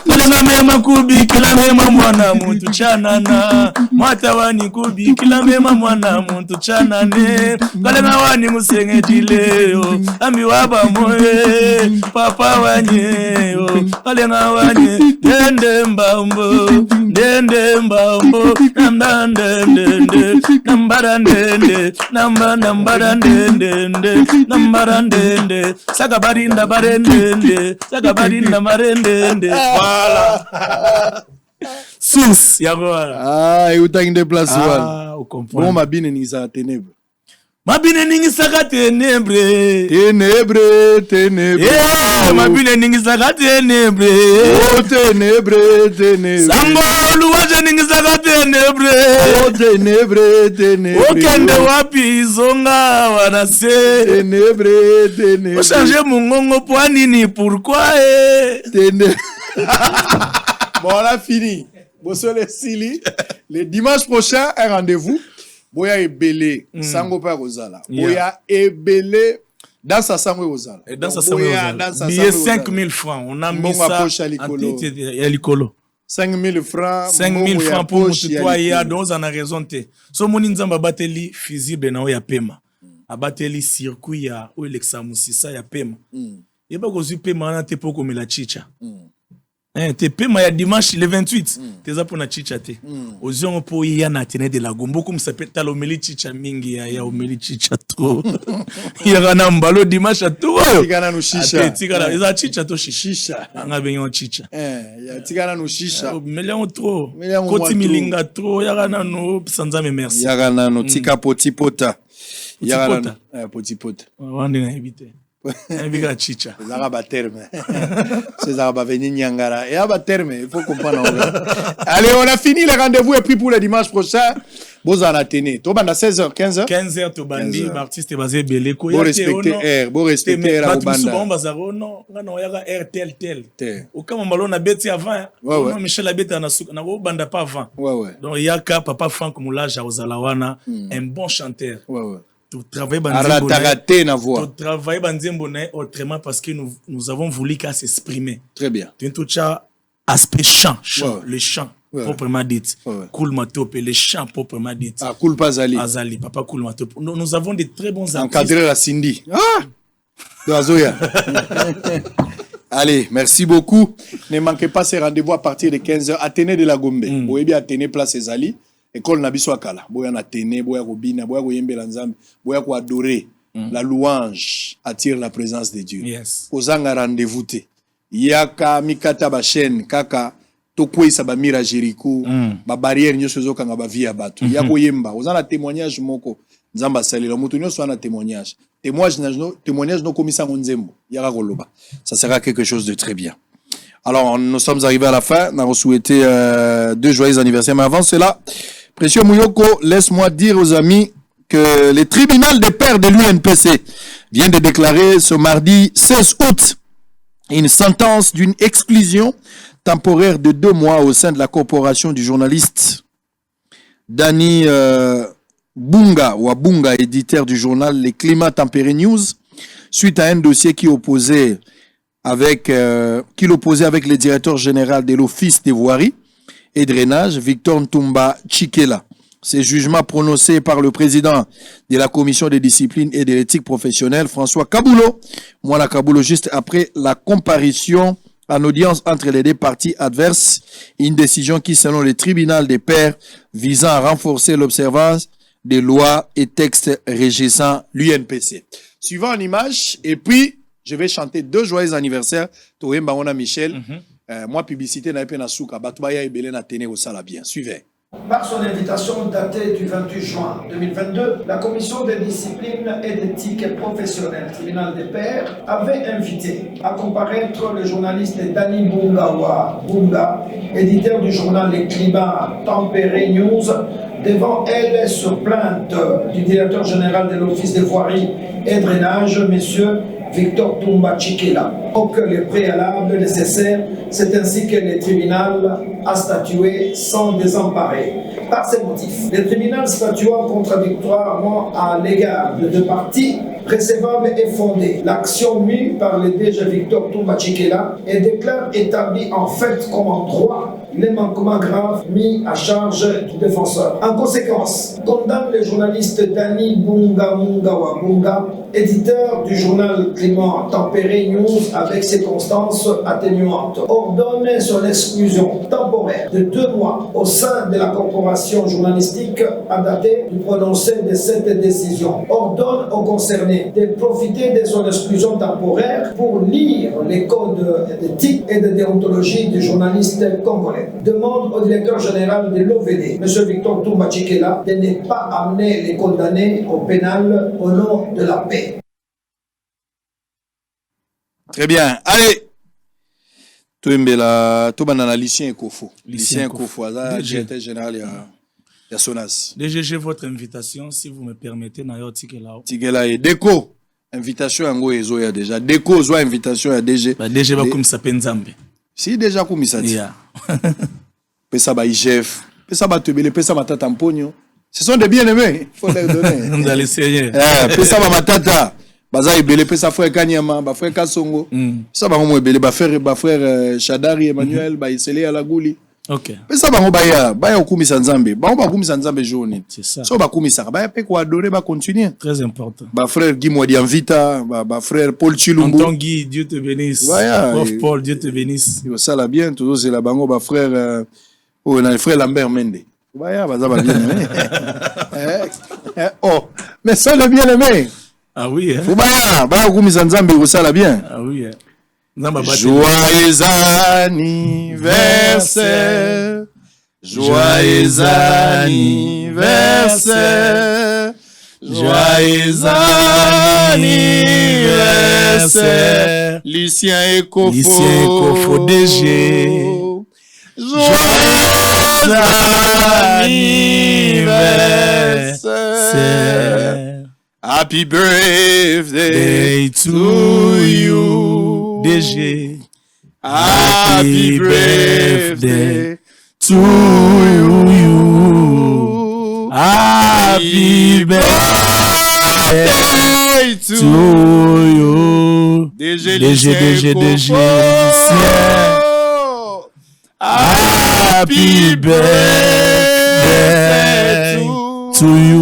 Kalenga mema kubi kila mema mwana muntu chanana. Mata wani kubi kila mema mwana muntu chanane. Kalenga wani musenge dileo. Ami waba moye papa wanye yo. Kalenga wanye dende mbambo. Dende mbambo nambarandende sagabarinda marendende voilà sus ya voilà et utangi de place wala au comprendre bon mabine ni za ténèbres mabine ningi saka ténèbres mabine ningi saka ténèbres oh ténèbres sambo luwaje ningi saka ténèbres oh ténèbres okende wapi zonga wanase ténèbres o changer mungongo pour nini pourquoi ténèbres bon on a fini Bosole Sili le dimanche prochain un rendez-vous boya ebele sango pa kozala boya ebele dans sa sango kozala et dans sa sango kozala billet 5000 francs on a mis ça à likolo 5000 francs 5000 francs pour tutoyer donc on a raison te so moni nzamba bateli fusible na ya pema abateli circuit ya o Lexamusisa ya pema yeba kozu pema na te poko mela chicha te pema ya dimanche le 28 teza pona chicha te oziongo po ya na tene de la gombo comme ça peut talomeli chicha mingi ya omeli chicha to ya kana mbalo dimanche to tikana no shisha tikana eza chicha to shisha nga benyo chicha ya tikana no shisha meliango trop koti milinga trop ya kana no sanza me merci ya kana no tika potipota ya kana potipota wande na éviter Invika chicha. Zara ba terme. C'est Zara ba venir nyangara. Et ba terme, il faut comprendre. Allez, on a fini le rendez-vous et puis pour le dimanche prochain, Bozan Athénée. To banda 16h, 15h. 15h to bandi, artiste basé belé ko ya. Bo respecter la banda. Souvent bazaro non, ngana ya R tel. Au kama mbalo na beti avant. Non Michel Abeta na go banda pas avant. Donc yaka papa Franck Moulaja ozalawana, un bon chanteur. Tu travailles autrement parce que nous avons voulu qu'à s'exprimer. Très bien. Tu as aspect chant, le chant proprement dit. Cool Matop, les chants proprement dit. Ah, Cool Pazali. Azali, papa Cool Matop. Nous avons de très bons artistes. Encadrer la Cindy. Allez, merci beaucoup. Ne manquez pas ces rendez-vous à partir de 15h. Athénée de la Gombe. Vous voyez bien Athénée place Ezali. École Nabiso Akala, boya na tene, boya robina, boya koyembela nzambe, boya ko adorer. La louange attire la présence de Dieu. Yes. Ozanga rendez-vous te. Yaka mikata ba chaîne kaka tokwisa ba mira Jericho, ba barrière nyoso zokanga ba via batu. Yako yemba, ozana témoignage moko. Nzamba salela mutu nyoso ana témoignage. Témoignage no komisa nzembo. Yaka koloba. Ça sera quelque chose de très bien. Alors, nous sommes arrivés à la fin. Nous avons souhaité 2 joyeux anniversaires. Mais avant cela, Précieux Mouyoko, laisse-moi dire aux amis que le tribunal des pairs de l'UNPC vient de déclarer ce mardi 16 août une sentence d'une exclusion temporaire de 2 mois au sein de la corporation du journaliste Dani Bunga, éditeur du journal Les Climats Tempérés News, suite à un dossier qui opposait avec qu'il opposait avec le directeur général de l'Office des voiries et drainage, Victor Ntumba Chikela. Ces jugements prononcés par le président de la commission des disciplines et de l'éthique professionnelle, François Kaboulo, Mouana Kaboulo, juste après la comparution en audience entre les deux parties adverses, une décision qui, selon le tribunal des pairs, visant à renforcer l'observance des lois et textes régissant l'UNPC. Suivant en image, et puis, je vais chanter 2 joyeux anniversaires. Toemba Ona Michel, moi, publicité n'a pas souka, Batubaya et Belena Tene au Salabien. Suivez. Par son invitation datée du 28 juin 2022, la commission des disciplines et d'éthique professionnelle tribunal des pairs avait invité à comparaître le journaliste Dani Bungawa Bunga, éditeur du journal Les Climats Tempéré News, devant elle sur plainte du directeur général de l'Office des voiries et drainage, M. Victor Ntumba Chikela. Donc les préalables nécessaires, c'est ainsi que le tribunal a statué sans désemparer. Par ces motifs, le tribunal statuant contradictoirement à l'égard de 2 parties, recevable et fondée l'action mue par le DG Victor Ntumba Chikela et déclare établi en fait comme en droit les manquements graves mis à charge du défenseur. En conséquence, condamne le journaliste Dani Bungawa Bunga, éditeur du journal Climat Tempéré News avec circonstances atténuantes, ordonne son exclusion temporaire de 2 mois au sein de la corporation journalistique à dater du prononcé de cette décision. Ordonne aux concernés de profiter de son exclusion temporaire pour lire les codes d'éthique et de déontologie du journaliste congolais. Demande au directeur général de l'OVD, M. Victor Ntumba Chikela, de ne pas amener les condamnés au pénal au nom de la paix. Très bien. Allez. Toembela, Tobanana Lucien Kofo. Lucien Kofo, directeur général de Sonas. DG, j'ai votre invitation, si vous me permettez, Nayo Tikela. Tikela et Déco. Invitation à Ngo Ezo ya déjà. Déco, soit invitation à DG. DG va comme ça Penzambe. Si déjà comme ça. Yeah. Pesa ba IGF. Pesa ba Tebele, Pesa Matata Amponio. Ce sont des bien-aimés. Il faut leur donner. Dans les sérieux. Pesa ba Matata. Baza Ebele, Pesa frère Kanyama, ba frère Kasongo. Pesa ba Momo Ebele, ba frère Shadari Emmanuel, ba Isele Alagouli. Ok. Pesa ba Baya Okumisa Nzambe. Ba Okumisa Nzambe journée. C'est ça. So ba Kumisa, ba pe ko adorer, ba continuer. Très important. Ba frère Guy Mwadi Anvita, ba frère Paul Chilumbu. Tonton Guy, Dieu te bénisse. Prof Paul, Dieu te bénisse. Ça la bien, toujours c'est la bango, ba frère on a le frère Lambert Mende. Baya baza ba bien aimé. Oh, mais ça le bien aimé. Ah oui, hein. Baya Kumisa Nzambe ça la bien. Ah oui, hein. Joyeux anniversaire, joyeux anniversaire, joyeux anniversaire, Lucien Ekofo DG. Joyeux anniversaire, happy birthday to you. DG, happy birthday to you. Happy birthday to you. DG. Happy birthday to you.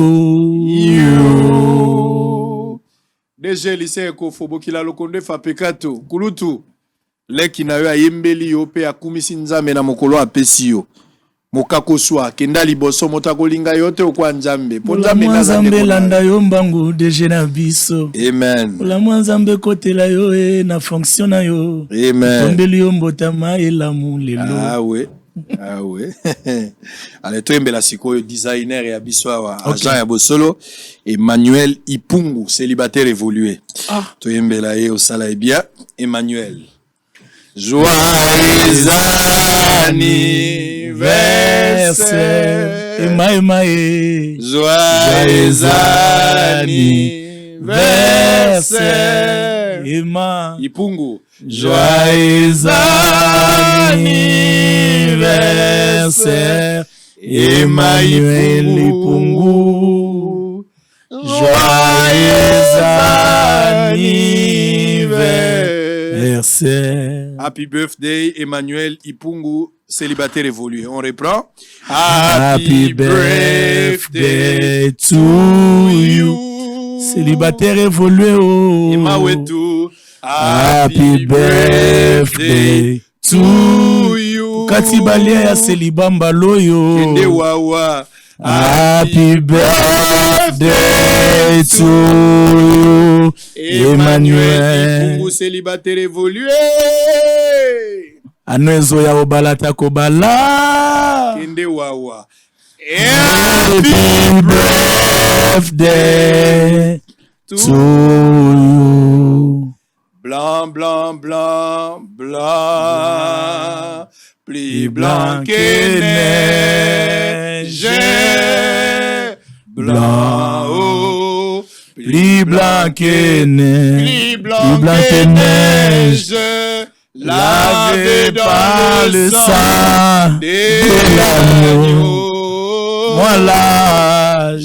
DG lycée Ekofo Bokila Lokonde Fapekato Kulutu leki na yo ayembeli yo pe akumisi nzambe na mokolo apesi yo mokako swa kenda liboso motakolinga yo te okwa nzambe po nzambe na nzambe landa yo mbangu DG na biso. Amen. La nzambe kotela yo na fonction na yo. Amen. Tombeli yo mbotama elamu lelo. Ah ouais. Ah ouais. Allez, Toembela Sikoyo, designer et abissoa agent ya Bosolo, Emmanuel Ipungu, célibataire évolué. Toembela et au Sala bien, Emmanuel. Joyeux anniversaire. Joyeux anniversaire. Ipungu. Joyeux anniversaire, Emmanuel Ipungu. Joyeux anniversaire. anniversaire. Happy birthday, Emmanuel Ipungu, célibataire évolué. On reprend. Happy birthday to you. Célibataire évolué. Oh. Imawetu. Happy birthday to you. Kati balia ya celibamba loyo. Kende wawa. Happy birthday to you. Emmanuel Ipungu, célibataire évolué. Anwezo ya obalata kobala. Kende wawa. Happy birthday to you. Blanc, blanc, blanc, blanc. Plus blanc que neige. Blanc, oh. Plus blanc que neige. Plus blanc que neige. Lavé dans le sang de l'agneau. Moi là,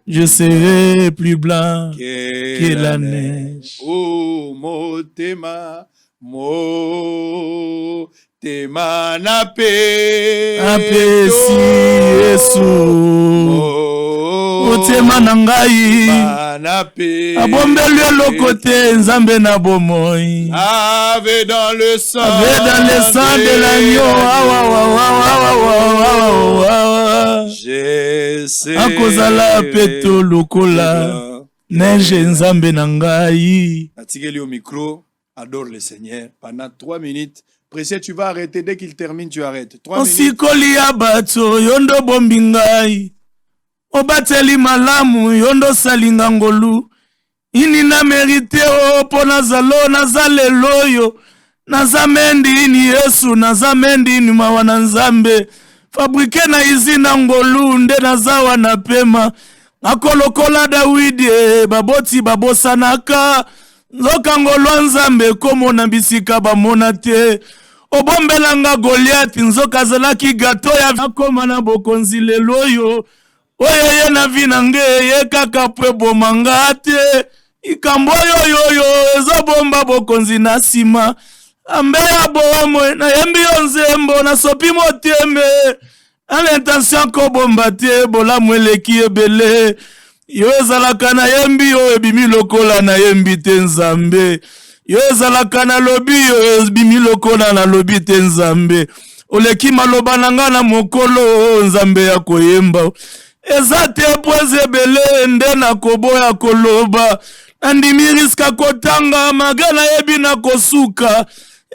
je serai plus blanc que la neige. Oh, motema, motema na pe. Apesi Yesu. Motema na ngai. Abombelu eloko te nzambe na bomoi. Ave dans le sang. Ave dans le sang de l'agneau. Je sais. Akozala peto lokola. Neige nzambe na ngai. Atigeli au micro. Adore le Seigneur. Pendant 3 minutes. Précieux, tu vas arrêter. Dès qu'il termine, tu arrêtes. 3 minutes. Osikoli ya bato yondo bombi ngai. Obateli malamu yondo salinga ngolu. Ini na merite o po nazalo nazaleloyo. Nazamendi ini Yesu nazamendi ini mawana nzambe. Fabrike na izina ngolu nde nazawa na pema. Nakolokola Dawidi baboti babosanaka. Nzoka ngolwa nzambe komo na bisika bamona te. Obombelanga Goliath nzoka zalaki gato ya akoma na bokonzi leloyo. Oye na vinange ye kaka pwe bomanga te. Ikambo yo ezobomba bokonzi na sima. Ambe ya bomwe na yembi onzembo na sopi motembe. A l'intention ko bomba te bola mweleki ebele. Yo ezalaka na yembi yo ebimi lokola na yembi te nzambe. Yo ezalaka na lobi yo ebimi lokola na lobi te nzambe. Oleki maloba nanga na mokolo nzambe ya koyemba. Ezate pweze bele nde na koboya koloba. Andimiriska kotanga magana yebi na kosuka.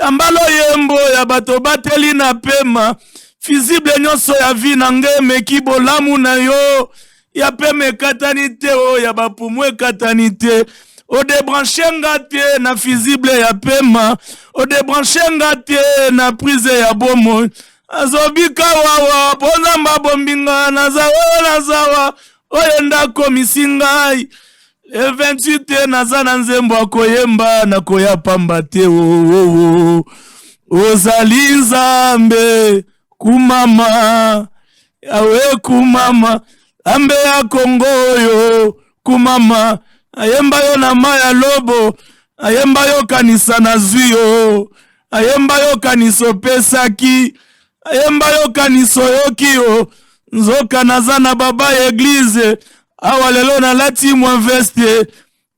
Yambalo yembo ya bato bateli na pema. Fizible nyonso ya vi na nge meki bolamu na yo. Ya peme katanite o ya bapumwe katanite. O debranche te na fizible ya pema. O debranche te na prise ya bomo. Azobika wawa ponzamba bombinga nazawa oyenda komisingai. Le 28 nazana nzembo akoyemba na koya pamba te Ozali nzambe kumama yawe kumama ambe ya kongoyo kumama ayemba yo na maya lobo ayemba yo kanisa na zuyo ayemba yo kaniso pesaki ayemba yo kaniso yokio nzoka nazana baba eglise awa lelo na lati mwa veste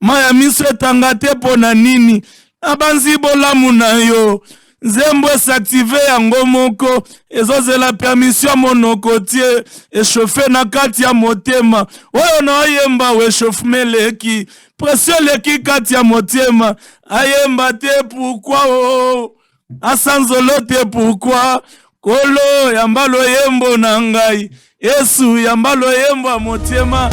maya miso etangate pona nini abanzi bolamu na yo nzembo s'active yango moko ezozela permission monoko tie echauffe na kati ya motema oyo na ayemba we chauffe leki pression leki kati ya motema ayemba te pourquoi asanzolo te pourquoi kolo yambalo yembo na ngai Yesu yambalo yembo motema